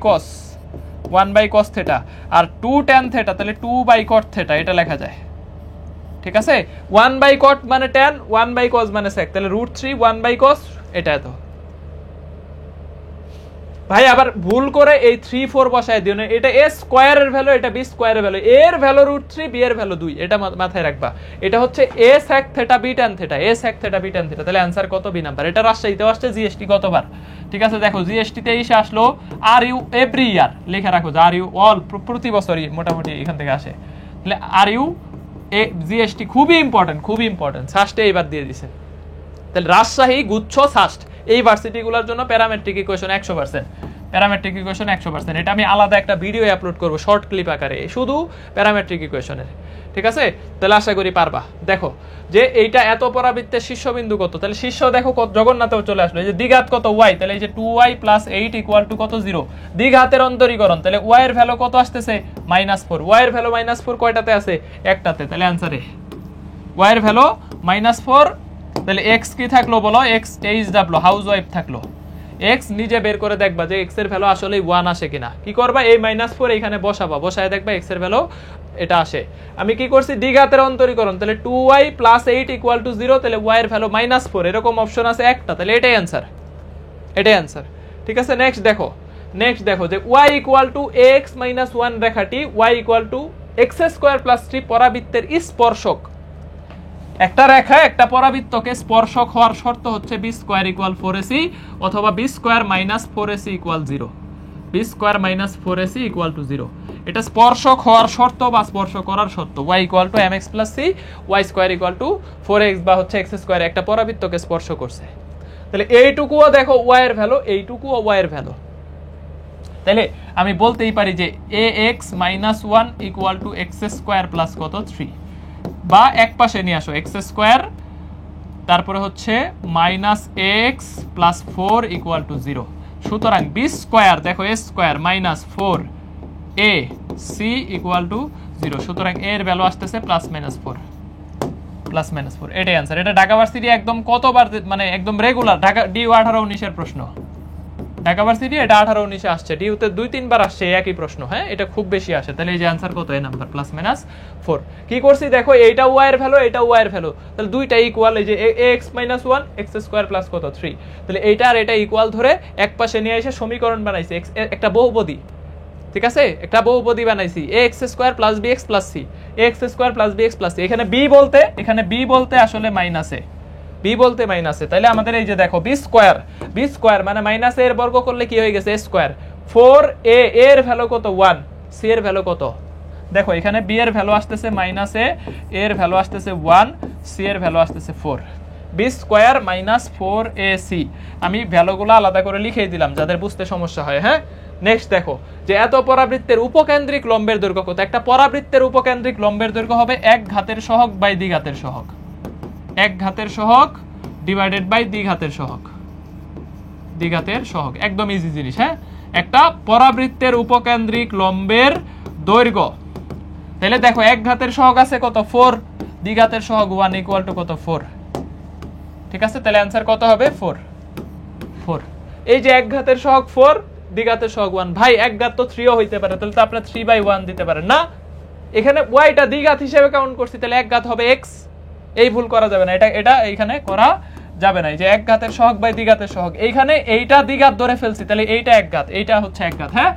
cos থিটা আর 2 tan থিটা, তাহলে 2 বাই cot থিটা এটা লেখা যায়। ঠিক আছে, 1 বাই cot মানে tan, 1 বাই cos মানে sec, তাহলে √3 1 বাই cos, এটা এত। ভাই আবার ভুল করে এই 3 4 বসায় দিও না, এটা a স্কয়ারের ভ্যালু, এটা b স্কয়ারের ভ্যালু, a এর ভ্যালু √3, b এর ভ্যালু 2, এটা মাথায় রাখবা। এটা হচ্ছে a sec theta b tan theta, a sec theta b tan theta. তাহলে आंसर কত, বি নাম্বার। এটা রাজশাহীতে আসছে, জিএসটি কতবার। ঠিক আছে, দেখো জিএসটি তে এসে আসলো আর ইউ এভরি ইয়ার, লেখা রাখো আর ইউ অল, প্রতি বছরই মোটামুটি এখান থেকে আসে। তাহলে আর ইউ এ জিএসটি খুবই ইম্পর্টেন্ট, খুবই ইম্পর্টেন্ট, সাস্টে এইবার দিয়ে দিছে। তাহলে রাজশাহী, গুচ্ছ, সাস্ট, এই ভার্সিটিগুলোর জন্য প্যারামেট্রিক ইকুয়েশন 100%, প্যারামেট্রিক ইকুয়েশন 100%। এটা আমি আলাদা একটা ভিডিও আপলোড করব শর্ট ক্লিপ আকারে, শুধু প্যারামেট্রিক ইকুয়েশনের। ঠিক আছে, তাহলে আশা করি পারবা। দেখো যে এইটা এত পরাবৃত্তের শীর্ষবিন্দু কত, তাহলে শীর্ষ দেখো কত, জগন্নাথেও চলে আসলো। এই যে দ্বিঘাত কত, y, তাহলে এই যে 2y + 8 = কত, 0। দ্বিঘাতের অন্তরীকরণ, তাহলে y এর ভ্যালু কত আসতেছে, -4, y এর ভ্যালু -4 কয়টাতে আছে, একটাতে, তাহলে आंसर y এর ভ্যালু -4। তাহলে x কি থাকলো বলো, x HW হাউসওয়াইফ থাকলো। x নিজে বের করে দেখবা যে x এর ভ্যালু আসলে 1 আসে কিনা। কি করবা, এই -4 এখানে বসাবা, বসায় দেখবা x এর ভ্যালু এটা আসে। আমি কি করছি, দ্বিঘাতের অন্তরীকরণ, তাহলে 2y + 8 = 0, তাহলে y এর ভ্যালু -4, এরকম অপশন আছে একটা, তাহলে এটাই आंसर, এটাই आंसर। ঠিক আছে, নেক্সট দেখো যে y = ax - 1 রেখাটি y = x² + 3 পরাবৃত্তের স্পর্শক। একটা রেখা একটা পরাবৃত্তকে স্পর্শক হওয়ার শর্ত হচ্ছে b² = 4ac অথবা b² - 4ac = 0, b² - 4ac = 0। এটা স্পর্শক হওয়ার শর্ত বা স্পর্শ করার শর্ত। y = mx + c, y² = 4x বা হচ্ছে x², একটা পরাবৃত্তকে স্পর্শ করছে। তাহলে এইটুকুও দেখো y এর ভ্যালু, এইটুকুও y এর ভ্যালু। তাহলে আমি বলতেই পারি যে ax - 1 = x² + কত, 3, বা এক পাশে নিয়ে আসো x², তারপরে হচ্ছে -x + 4 = 0। সুতরাং b² দেখো a² - 4ac = 0। সুতরাং a এর ভ্যালু আসতেছে +-4, +-4, এটাই आंसर। এটা ঢাকা ভার্সিটি একদম কতবার, মানে একদম রেগুলার, ঢাকা ডিউ 18-19 এর প্রশ্ন, ঢাকা ভার্সিটি এটা 18-19 এ আসছে, ডিউতে 2-3 বার আসছে একই প্রশ্ন। হ্যাঁ, এটা খুব বেশি আসে। তাহলে এই যে आंसर কত, এই নাম্বার +-4। কি করছি দেখো, এইটা y এর ভ্যালু, এটা y এর ভ্যালু, তাহলে দুইটা ইকুয়াল, এই যে ax - 1 x² + কত, 3, তাহলে এইটা আর এটা ইকুয়াল ধরে এক পাশে নিয়ে এসে সমীকরণ বানাইছি, একটা বহুপদী। ঠিক আছে, একটা বহুপদী বানাইছি, ax² + bx + c, ax² + bx + c। এখানে b বলতে আসলে মাইনাসে, b বলতে মাইনাসে। তাহলে আমাদের এই যে দেখো b² মানে -a এর বর্গ করলে কি হয়ে গেছে, a²। 4a এর ভ্যালু কত, 1, c এর ভ্যালু কত, দেখো এখানে b এর ভ্যালু আসতেছে -a, এর ভ্যালু আসতেছে 1, c এর ভ্যালু আসতেছে 4, b² - 4ac। আমি ভ্যালুগুলো আলাদা করে লিখেই দিলাম যাদের বুঝতে সমস্যা হয়। হ্যাঁ, নেক্সট দেখো যে এত পরাবৃত্তের উপকেন্দ্রিক লম্বের দৈর্ঘ্য কত। একটা পরাবৃত্তের উপকেন্দ্রিক লম্বের দৈর্ঘ্য হবে এক ঘাতের সহগ বাই দ্বিঘাতের সহগ, এক ঘাতের সহগ ডিভাইডেড বাই দ্বিঘাতের সহগ, দ্বিঘাতের সহগ, একদম ইজি জিনিস। হ্যাঁ, একটা পরাবৃত্তের উপকেন্দ্রিক লম্বের দৈর্ঘ্য, তাহলে দেখো এক ঘাতের সহগ আছে কত, 4, দ্বিঘাতের সহগ 1 = কত, 4। ঠিক আছে, তাহলে आंसर কত হবে, 4। এই যে এক ঘাতের সহগ 4, দ্বিঘাতের সহগ 1। ভাই এক ঘাত তো 3ও হইতে পারে, তাহলে তো আপনারা 3/1 দিতে পারেন না। এখানে yটা দ্বিঘাত হিসেবে কাউন্ট করছি, তাহলে এক ঘাত হবে x, এই ভুল করা যাবে না, এটা এখানে করা যাবে না। এই যে এক ঘাতের সহগ বাই দ্বিঘাতের সহগ, এইখানে এইটা দ্বিঘাত ধরে ফেলছি, তাহলে এইটা এক ঘাত, এইটা হচ্ছে এক ঘাত, হ্যাঁ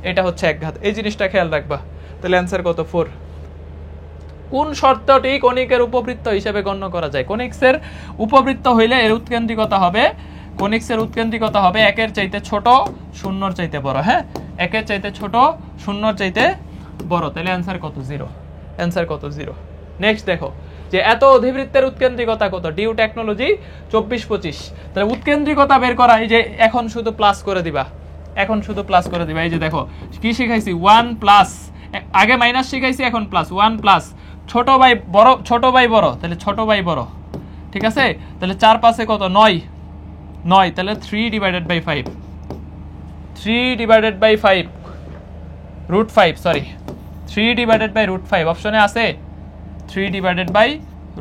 এটা হচ্ছে এক ঘাত, এই জিনিসটা খেয়াল রাখবা। তাহলে অ্যান্সার কত? 4। কোন শর্তটি কনিকের উপবৃত্ত হিসেবে গণ্য করা যায়? কনিক্সের উপবৃত্ত হইলে এর উৎকেন্দ্রিকতা হবে, কনিক্সের উৎকেন্দ্রিকতা হবে একের চাইতে ছোট, শূন্যর চাইতে বড়, হ্যাঁ একের চাইতে ছোট, শূন্যর চাইতে বড়। তাহলে অ্যান্সার কত? 0। অ্যান্সার কত? 0। নেক্সট দেখো যে এত অধিবৃত্তের উৎকেন্দ্রিকতা কত? DU technology 24-25। তাহলে উৎকেন্দ্রিকতা বের করা, এই যে এখন শুধু প্লাস করে দিবা, এখন শুধু প্লাস করে দিবা। এই যে দেখো কি শিখাইছি, 1 প্লাস, আগে মাইনাস শিখাইছি, এখন প্লাস, 1 প্লাস ছোট বাই বড়, ছোট বাই বড়, তাহলে ছোট বাই বড়, ঠিক আছে। তাহলে 4 5 কত? 9, 9, তাহলে 3 divided by 5, 3 divided by 5 root 5, sorry 3 divided by root 5 অপশনে আছে, 3 ডিভাইডেড বাই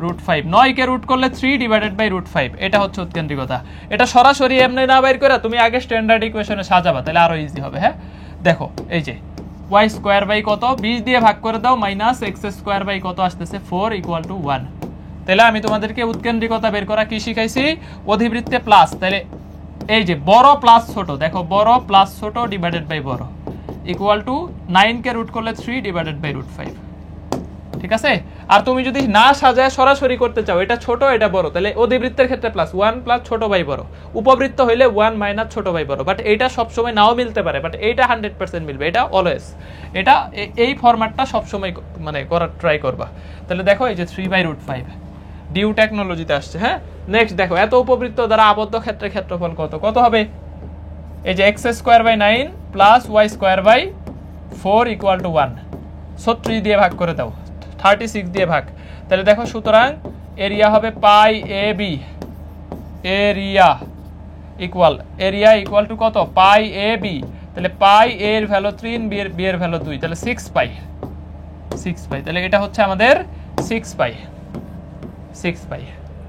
রুট 5, 9 কে রুট করলে 3 ডিভাইডেড বাই রুট 5, এটা হচ্ছে উৎকেন্দ্রিকতা। এটা সরাসরি এমনি না বাইর করে তুমি আগে স্ট্যান্ডার্ড ইকুয়েশনে সাজাবা, তাহলে আরো ইজি হবে, হ্যাঁ দেখো এই যে y স্কয়ার বাই কত, 20 দিয়ে ভাগ করে দাও, মাইনাস x স্কয়ার বাই কত আসতেছে 4 ইকুয়াল টু 1। তাহলে আমি তোমাদেরকে উৎকেন্দ্রিকতা বের করা কি শিখাইছি? অধিবৃত্তে প্লাস, তাহলে এই যে বড় প্লাস ছোট, দেখো বড় প্লাস ছোট ডিভাইডেড বাই বড় ইকুয়াল টু 9 কে রুট করলে 3 ডিভাইডেড বাই রুট 5, ঠিক আছে। আর তুমি যদি না সাজায় সরাসরি করতে চাও, এটা ছোট এটা বড়, তাহলে অধিবৃত্তের ক্ষেত্রে প্লাস 1 প্লাস ছোট বাই বড়, উপবৃত্ত হইলে 1 মাইনাস ছোট বাই বড়। বাট এইটা সবসময় নাও মিলতে পারে, বাট এইটা 100% মিলবে, এটা অলওয়েজ, এটা এই ফরম্যাটটা সবসময় মানে করার ট্রাই করবা। তাহলে দেখো এই যে 3 বাই রুট 5 ডিউ টেকনোলজিতে আসছে, হ্যাঁ। নেক্সট দেখো এত উপবৃত্ত দ্বারা আবদ্ধ ক্ষেত্রের ক্ষেত্রফল কত? কত হবে? এই যে x square by 9 plus y square by 4 equal to 1, 36 দিয়ে ভাগ করে দাও, 36 দিয়ে ভাগ, তাহলে দেখো সুতরাং এরিয়া হবে পাই A B, area equal to কত? পাই এ বি, তাহলে পাই এ এর ভ্যালু 3, বি এর ভ্যালু 2, তাহলে 6 পাই, তাহলে এটা হচ্ছে আমাদের 6 পাই।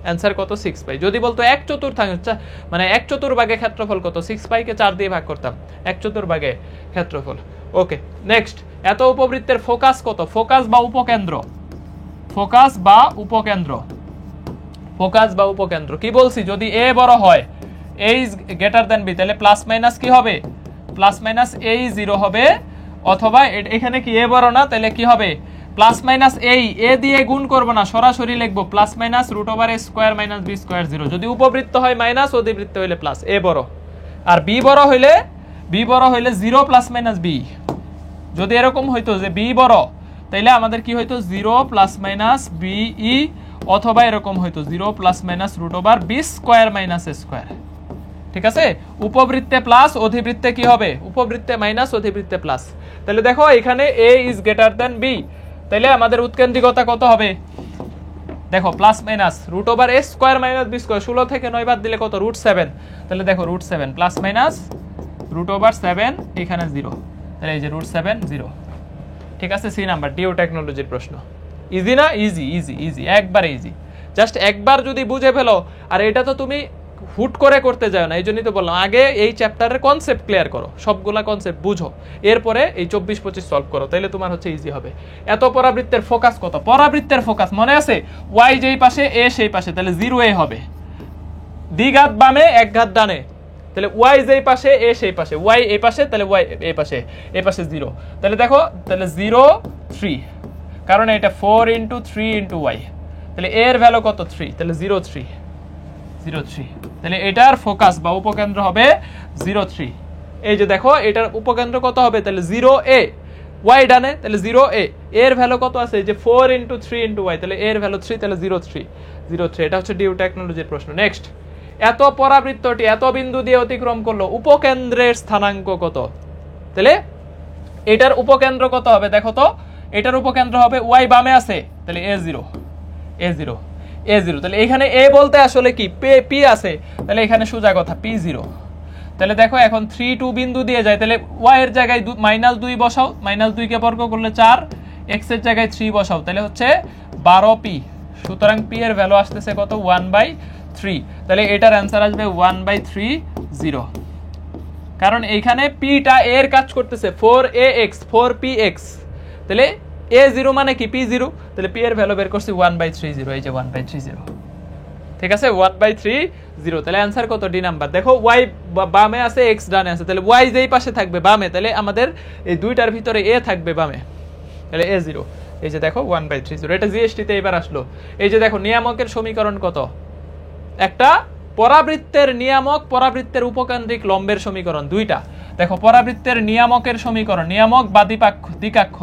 অ্যান্সার কত? 6 পাই। যদি বলতো 1/4 মানে 1/4 ক্ষেত্রফল কত? 6 পাইকে 4 দিয়ে ভাগ করতাম, 1/4 ক্ষেত্রফল। ওকে নেক্সট, এত উপবৃত্তের ফোকাস কত? ফোকাস বা উপকেন্দ্র, ফোকাস বা উপকেন্দ্র কি বলছি? যদি এ বড় হয়, এ ইজ গ্রেটার দ্যান বি, তাহলে প্লাস মাইনাস কি হবে? প্লাস মাইনাস এ 0 হবে, অথবা এখানে কি এ বড় না, তাহলে কি হবে? প্লাস মাইনাস এ দিয়ে গুণ করব না, সরাসরি লিখবো plus minus root over A square minus B square 0। যদি উপবৃত্ত হয় মাইনাস, অধিবৃত্ত হইলে প্লাস, এ বড়। আর বি বড় হইলে 0 প্লাস মাইনাস বি। যদি এরকম হইতো যে বি বড়, তাইলে আমাদের কি হইতো? 0 প্লাস মাইনাস বি ই, অথবা এরকম হইতো 0 plus minus root over B square minus A square, ঠিক আছে। উপবৃত্তে প্লাস, অধিবৃত্তে কি হবে? উপবৃত্তে মাইনাস, অধিবৃত্তে প্লাস। তাহলে দেখো এখানে A is greater than B, তাহলে আমাদের উৎকেন্দ্রিকতা কত হবে? দেখো plus minus root over A square minus B square, 16 থেকে 9 বাদ দিলে কত? রুট 7। তাহলে দেখো root 7 plus minus root over 7, এখানে 0, তাহলে এই যে রুট 7 0, ঠিক আছে। সি নাম্বার ডিও টেকনোলজির প্রশ্ন। ইজি না? ইজি, একবারে ইজি। জাস্ট একবার যদি বুঝে ফেলো, আর এটা তো তুমি হুট করে করতে যাও না, এই জন্যই তো বললাম আগে এই চ্যাপ্টারের কনসেপ্ট ক্লিয়ার করো, সবগুলা কনসেপ্ট বুঝো, এরপরে এই 24-25 সলভ করো, তাইলে তোমার হচ্ছে ইজি হবে। এত পরাবৃত্তের ফোকাস কত? পরাবৃত্তের ফোকাস মনে আছে? ওয়াই যেই পাশে, এ সেই পাশে, তাহলে 0 এ হবে, দ্বিঘাত বামে এক ঘাত ডানে, তাহলে ওয়াই যেই পাশে, এ সেই পাশে, ওয়াই এই পাশে, তাহলে ওয়াই এই পাশে, 0। তাহলে দেখো, তাহলে 0 3, কারণ এটা 4 × 3 × ওয়াই, তাহলে এর ভ্যালু কত? 3, তাহলে 0 3, তাহলে এটার ফোকাস বা উপকেন্দ্র হবে 0 3। এই যে দেখো এটার উপকেন্দ্র কত হবে? তাহলে 0 a, ওয়াই ডানে, তাহলে 0 a, এর ভ্যালু কত আছে? যে 4 × 3 × ওয়াই, তাহলে এর ভ্যালু 3, তাহলে 0 3। এটা হচ্ছে ডিউ টেকনোলজির প্রশ্ন। নেক্সট, এত পরাবৃত্তটি এত বিন্দু দিয়ে অতিক্রম করলো, উপকেন্দ্রের স্থানাঙ্ক কত? তাহলে এটার উপকেন্দ্র কত হবে? দেখো তো, এটার উপকেন্দ্র হবে ওয়াই বামে আছে, তাহলে a0, তাহলে এখানে এ বলতে আসলে কি পি আছে, তাহলে এখানে সোজা কথা p0। তাহলে দেখো এখন 3 2 বিন্দু দিয়ে যায়, তাহলে ওয়াই এর জায়গায় -2 বসাও, -2 কে বর্গ করলে 4, x এর জায়গায় 3 বসাও, তাহলে হচ্ছে 12p। সুতরাং p এর ভ্যালু আসতেছে কত? 1/3। তাহলে এটার অ্যান্সার আসবে 1/30, কারণ এইখানে পিটা এর কাজ করতেছে 4ax 4px, তাহলে a0 মানে কি? p0, তাহলে p এর ভ্যালু বের করছি 1/30, এই যে 1/30, ঠিক আছে 1/30। 0, তাহলে অ্যান্সার কত? D number. দেখো ওয়াই বামে আছে, এক্স ডানে আছে, তাহলে ওয়াই যেই পাশে থাকবে বামে, তাহলে আমাদের এই দুইটার ভিতরে এ থাকবে বামে, তাহলে এ 0। এই যে দেখো 1/3, এটা জিএসটিতে এবার আসলো। এই যে দেখো নিয়ামকের সমীকরণ কত? একটা পরাবৃত্তের নিয়ামক, পরাবৃত্তের উপকেন্দ্রিক লম্বের সমীকরণ, দুইটা। দেখো পরাবৃত্তের নিয়ামকের সমীকরণ, নিয়ামক বা দ্বিকাক্ষ,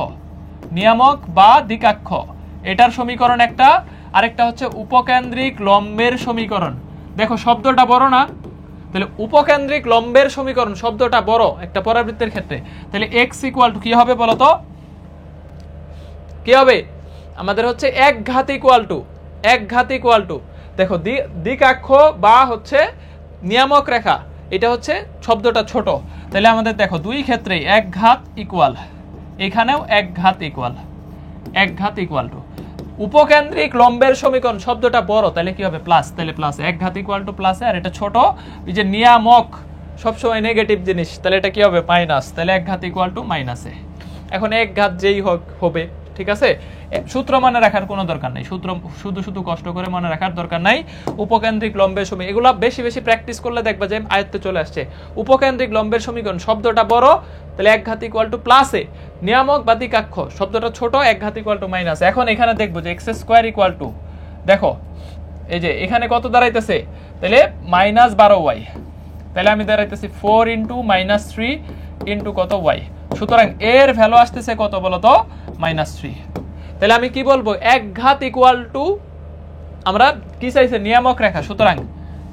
নিয়ামক বা দ্বিকাক্ষ, এটার সমীকরণ একটা, আরেকটা হচ্ছে উপকেন্দ্রিক লম্বের সমীকরণ। দেখো শব্দটা বড় না, তাহলে উপকেন্দ্রিক লম্বের সমীকরণ শব্দটা বড় একটা পরাবৃত্তের ক্ষেত্রে, তাহলে এক্স ইকুয়াল টু কি হবে বলতো? কি হবে? আমাদের হচ্ছে এক ঘাত ইকুয়াল টু, দেখো দ্বিকাক্ষ বা হচ্ছে নিয়ামক রেখা, এটা হচ্ছে শব্দটা ছোট, তাহলে আমাদের দেখো দুই ক্ষেত্রেই এক ঘাত ইকুয়াল, এখানেও এক ঘাত ইকুয়াল টু উপকেন্দ্রিক লম্বের সমীকরণ শব্দটা বড়, তাহলে কি হবে? প্লাস, তাহলে প্লাস এক ঘাত ইকুয়াল টু প্লাসে, আর এটা ছোট, এই যে নিয়ামক সবসময় নেগেটিভ জিনিস, তাহলে এটা কি হবে? মাইনাস, তাহলে এক ঘাত ইকুয়াল টু মাইনাসে। এখন এক ঘাত যেই হবে, ঠিক আছে, সূত্র মনে রাখার কোনো দরকার নাই, সূত্র শুধু কষ্ট করে মনে রাখার দরকার নাই। উপকেন্দ্রিক লম্বের সমীকরণ এগুলো বেশি প্র্যাকটিস করলে দেখবা যে আয়ত্তে চলে আসছে। উপকেন্দ্রিক লম্বের সমীকরণ শব্দটা বড়, তাহলে এক ঘাত ইকুয়াল টু প্লাসে, নিয়ামক বা দ্বিকাক্ষ শব্দটা ছোট, এক ঘাত ইকুয়াল টু মাইনাস। এখন এখানে দেখবো যে এক্স স্কোয়ার ইকুয়াল টু, দেখো এই যে এখানে কত দাঁড়াইতেছে? তাহলে -12y, তাহলে আমি দাঁড়াইতেছি 4 ইন্টু -3 ইন্টু কত y, সুতরাং এর ভ্যালু আসতেছে কত বলতো? -3। তাহলে আমি কি বলবো? এক ঘাত ইকুয়াল টু, আমরা কি চাইছে? নিয়ামক রেখা, সুতরাং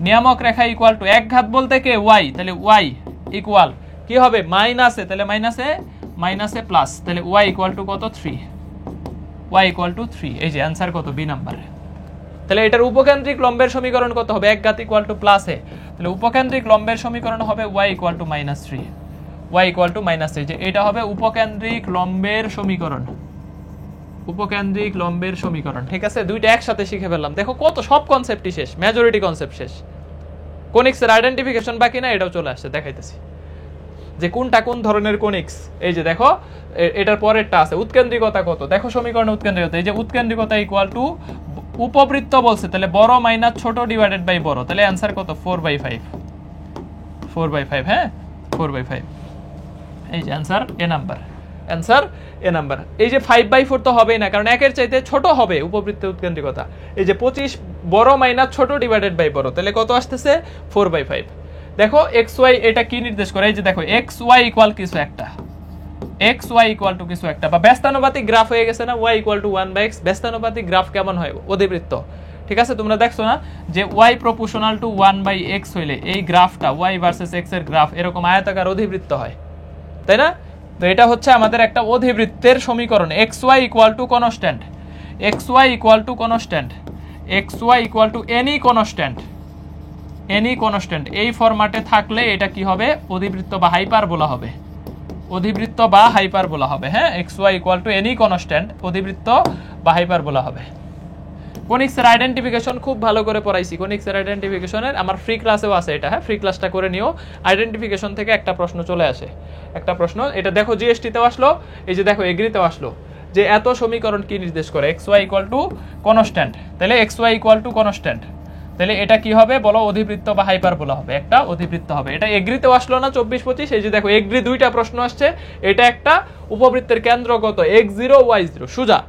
নিয়ামক রেখা ইকুয়াল টু এক ঘাত বলতে কে? y, তাহলে y ইকুয়াল কি হবে? মাইনাসে, তাহলে মাইনাসে প্লাস, তাহলে y ইকুয়াল টু কত? 3, y ইকুয়াল টু 3। এই যে অ্যান্সার কত? B number. তাহলে এটার উপকেন্দ্রিক লম্বের সমীকরণ কত হবে? এক ঘাত ইকুয়াল টু প্লাসে, তাহলে উপকেন্দ্রিক লম্বের সমীকরণ হবে y equal two -3, y equal two -3, যে এটা হবে উপকেন্দ্রিক লম্বের সমীকরণ, উপকেন্দ্রিক লম্বের সমীকরণ। ঠিক আছে, দুইটা একসাথে শিখে ফেললাম। দেখো কত সব কনসেপ্টই শেষ, মেজরিটি কনসেপ্ট শেষ। কোনিক্সের আইডেন্টিফিকেশন বাকি না, এটাও চলে আসছে, দেখাইতেছি যে কোনটা কোন ধরনের কোনিক্স। এই যে দেখো এটার পরেরটা আছে উৎকেন্দ্রিকতা কত, দেখো সমীকরণে উৎকেন্দ্রিকতা, এই যে উৎকেন্দ্রিকতা ইকুয়াল টু উপবৃত্ত বলছে, তাহলে বড় মাইনাস ছোট ডিভাইডেড বাই বড়, তাহলে অ্যান্সার কত? 4/5, 4/5, হ্যাঁ 4/5। এই যে অ্যান্সার এ নাম্বার, অ্যান্সার এ নাম্বার। এই যে 5/4 তো হবেই না, কারণ একের চাইতে ছোট হবে উপবৃত্তের উৎকেন্দ্রিকতা। এই যে 25 বড় মাইনাস ছোট ডিভাইডেড বাই বড়, তাহলে কত আসতেছে? 4/5। দেখো এক্স ওয়াই এটা কি নির্দেশ করে? এই যে দেখো এক্স ওয়াই ইকুয়াল কিছু একটা, এক্স ওয়াই ইকুয়াল টু কিছু একটা, বা ব্যস্তানুপাতিক গ্রাফ হয়ে গেছে না, ওয়াই ইকুয়াল টু 1/x। ব্যস্তানুপাতিক গ্রাফ কেমন হয়? অধিবৃত্ত। ঠিক আছে, তোমরা দেখছো না যে ওয়াই প্রপোর্শনাল টু 1/x হইলে এই গ্রাফটা ওয়াই ভার্সেস এক্স এর গ্রাফ এরকম আয়তাকার অধিবৃত্ত হয়, তাই না? তো এটা হচ্ছে আমাদের একটা অধিবৃত্তের সমীকরণ। X Y equal to constant, x Y equal to constant, x Y equal to any constant, any constant এই ফরম্যাটে থাকলে এটা কি হবে? অধিবৃত্ত বা হাইপারবোলা হবে, অধিবৃত্ত বা হাইপারবোলা হবে। হ্যাঁ, X Y equal to any constant, অধিবৃত্ত বা হাইপারবোলা হবে। কোনিক্সের আইডেন্টিফিকেশন খুব ভালো করে পড়াইছি, কোনিক্সের আইডেন্টিফিকেশনের আমার ফ্রি ক্লাসেও আছে এটা। হ্যাঁ, ফ্রি ক্লাসটা করে নিও। আইডেন্টিফিকেশন থেকে একটা প্রশ্ন চলে আসে, একটা প্রশ্ন, এটা দেখো জিএসটিতেও আসলো, এই যে দেখো এগ্রিতেও আসলো, যে এত সমীকরণ কি নির্দেশ করে? X Y equal to constant, তাহলে X Y equal to constant, তাহলে এটা কি হবে বলো? অধিবৃত্ত বা হাইপারবোলা হবে, একটা অধিবৃত্ত হবে। এটা এগ্রিতেও আসলো না 24-25, এই যে দেখো এগ্রি দুইটা প্রশ্ন আসছে। এটা একটা উপবৃত্তের কেন্দ্রগত x0 y0 সোজা।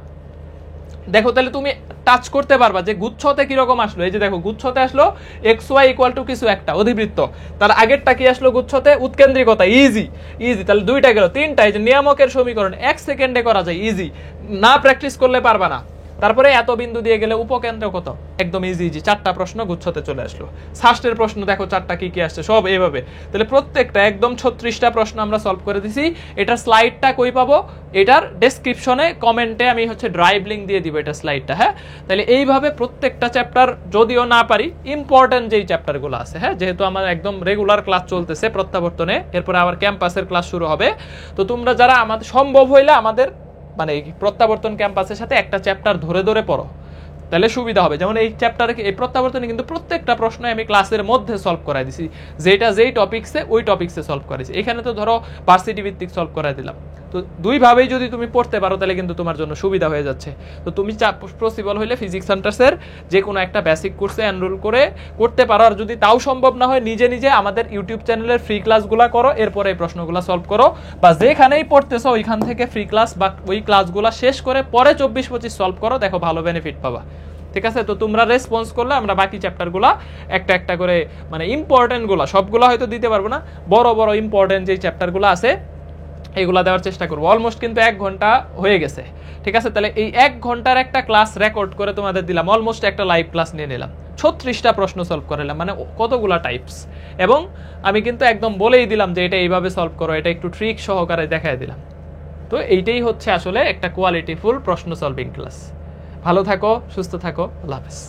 দেখো তাহলে তুমি টাচ করতে পারবা যে গুচ্ছতে কিরকম আসলো। এই যে দেখো গুচ্ছতে আসলো এক্স ওয়াই ইকুয়াল টু কিছু একটা অধিবৃত্ত, তার আগেরটা কি আসলো গুচ্ছতে? উৎকেন্দ্রিকতা, ইজি ইজি। তাহলে দুইটা গেল, তিনটা এই যে নিয়ামকের সমীকরণ 1 সেকেন্ডে করা যায়, ইজি, না প্র্যাকটিস করলে পারবা না। তারপরে এত বিন্দু দিয়ে গেলে উপকেন্দ্র কত, একদম ইজি ইজি। চারটা প্রশ্ন গুচ্ছতে চলে আসলো। ষষ্ঠের প্রশ্ন দেখো চারটা কি কি আসছে, সব এইভাবে। তাহলে প্রত্যেকটা একদম 36টা প্রশ্ন আমরা সলভ করে দিছি। এটার স্লাইডটা কই পাবো? এটার ডেসক্রিপশনে কমেন্টে আমি হচ্ছে ড্রাইভ লিঙ্ক দিয়ে দিব এটা স্লাইডটা। হ্যাঁ, তাহলে এইভাবে প্রত্যেকটা চ্যাপ্টার, যদিও না পারি ইম্পর্টেন্ট যেই চ্যাপ্টারগুলো আছে, হ্যাঁ, যেহেতু আমার একদম রেগুলার ক্লাস চলতেছে প্রত্যাবর্তনে, এরপরে আবার ক্যাম্পাসের ক্লাস শুরু হবে। তো তোমরা যারা আমাদের সম্ভব হইলে আমাদের মানে প্রত্যাবর্তন ক্যাম্পাসের সাথে একটা চ্যাপ্টার ধরে ধরে পড়ো, তাহলে সুবিধা হবে। যেমন এই চ্যাপ্টারে, এই প্রত্যাবর্তনে কিন্তু প্রত্যেকটা প্রশ্ন আমি ক্লাসের মধ্যে সলভ করাই দিছি, যেটা যেই টপিকসে ওই টপিকসে সলভ করেছি। এখানে তো ধরো ভার্সিটি ভিত্তিক সলভ করাই দিলাম, তো দুইভাবেই যদি তুমি পড়তে পারো তাহলে কিন্তু তোমার জন্য সুবিধা হয়ে যাচ্ছে। তো তুমি পসিবল হইলে ফিজিক্স সেন্টার্সের যে কোনো একটা বেসিক কোর্সে এনরোল করে করতে পারো। আর যদি তাও সম্ভব না হয় নিজে নিজে আমাদের ইউটিউব চ্যানেলের ফ্রি ক্লাসগুলো করো, এরপরে এই প্রশ্নগুলো সলভ করো, বা যেখানেই পড়তেছো ওইখান থেকে ফ্রি ক্লাস বা ওই ক্লাসগুলো শেষ করে পরে 24-25 সলভ করো, দেখো ভালো বেনিফিট পাবা। ঠিক আছে, তো তোমরা রেসপন্স করলে আমরা বাকি চ্যাপ্টারগুলো একটা একটা করে মানে ইম্পর্টেন্টগুলো সবগুলো হয়তো দিতে পারবো না, বড় বড় ইম্পর্টেন্ট যে চ্যাপ্টারগুলো আছে এগুলা দেওয়ার চেষ্টা করবো। অলমোস্ট কিন্তু 1 ঘন্টা হয়ে গেছে। ঠিক আছে, তাহলে এই 1 ঘন্টার একটা ক্লাস রেকর্ড করে তোমাদের দিলাম, অলমোস্ট একটা লাইভ ক্লাস নিয়ে নিলাম, 36টা প্রশ্ন সলভ করলাম, মানে কতগুলা টাইপস। এবং আমি কিন্তু একদম বলেই দিলাম যে এটা এইভাবে সলভ করো, এটা একটু ট্রিক সহকারে দেখাই দিলাম। তো এইটাই হচ্ছে আসলে একটা কোয়ালিটিফুল প্রশ্ন সলভিং ক্লাস। ভালো থাকো, সুস্থ থাকো, আল্লাহ হাফেজ।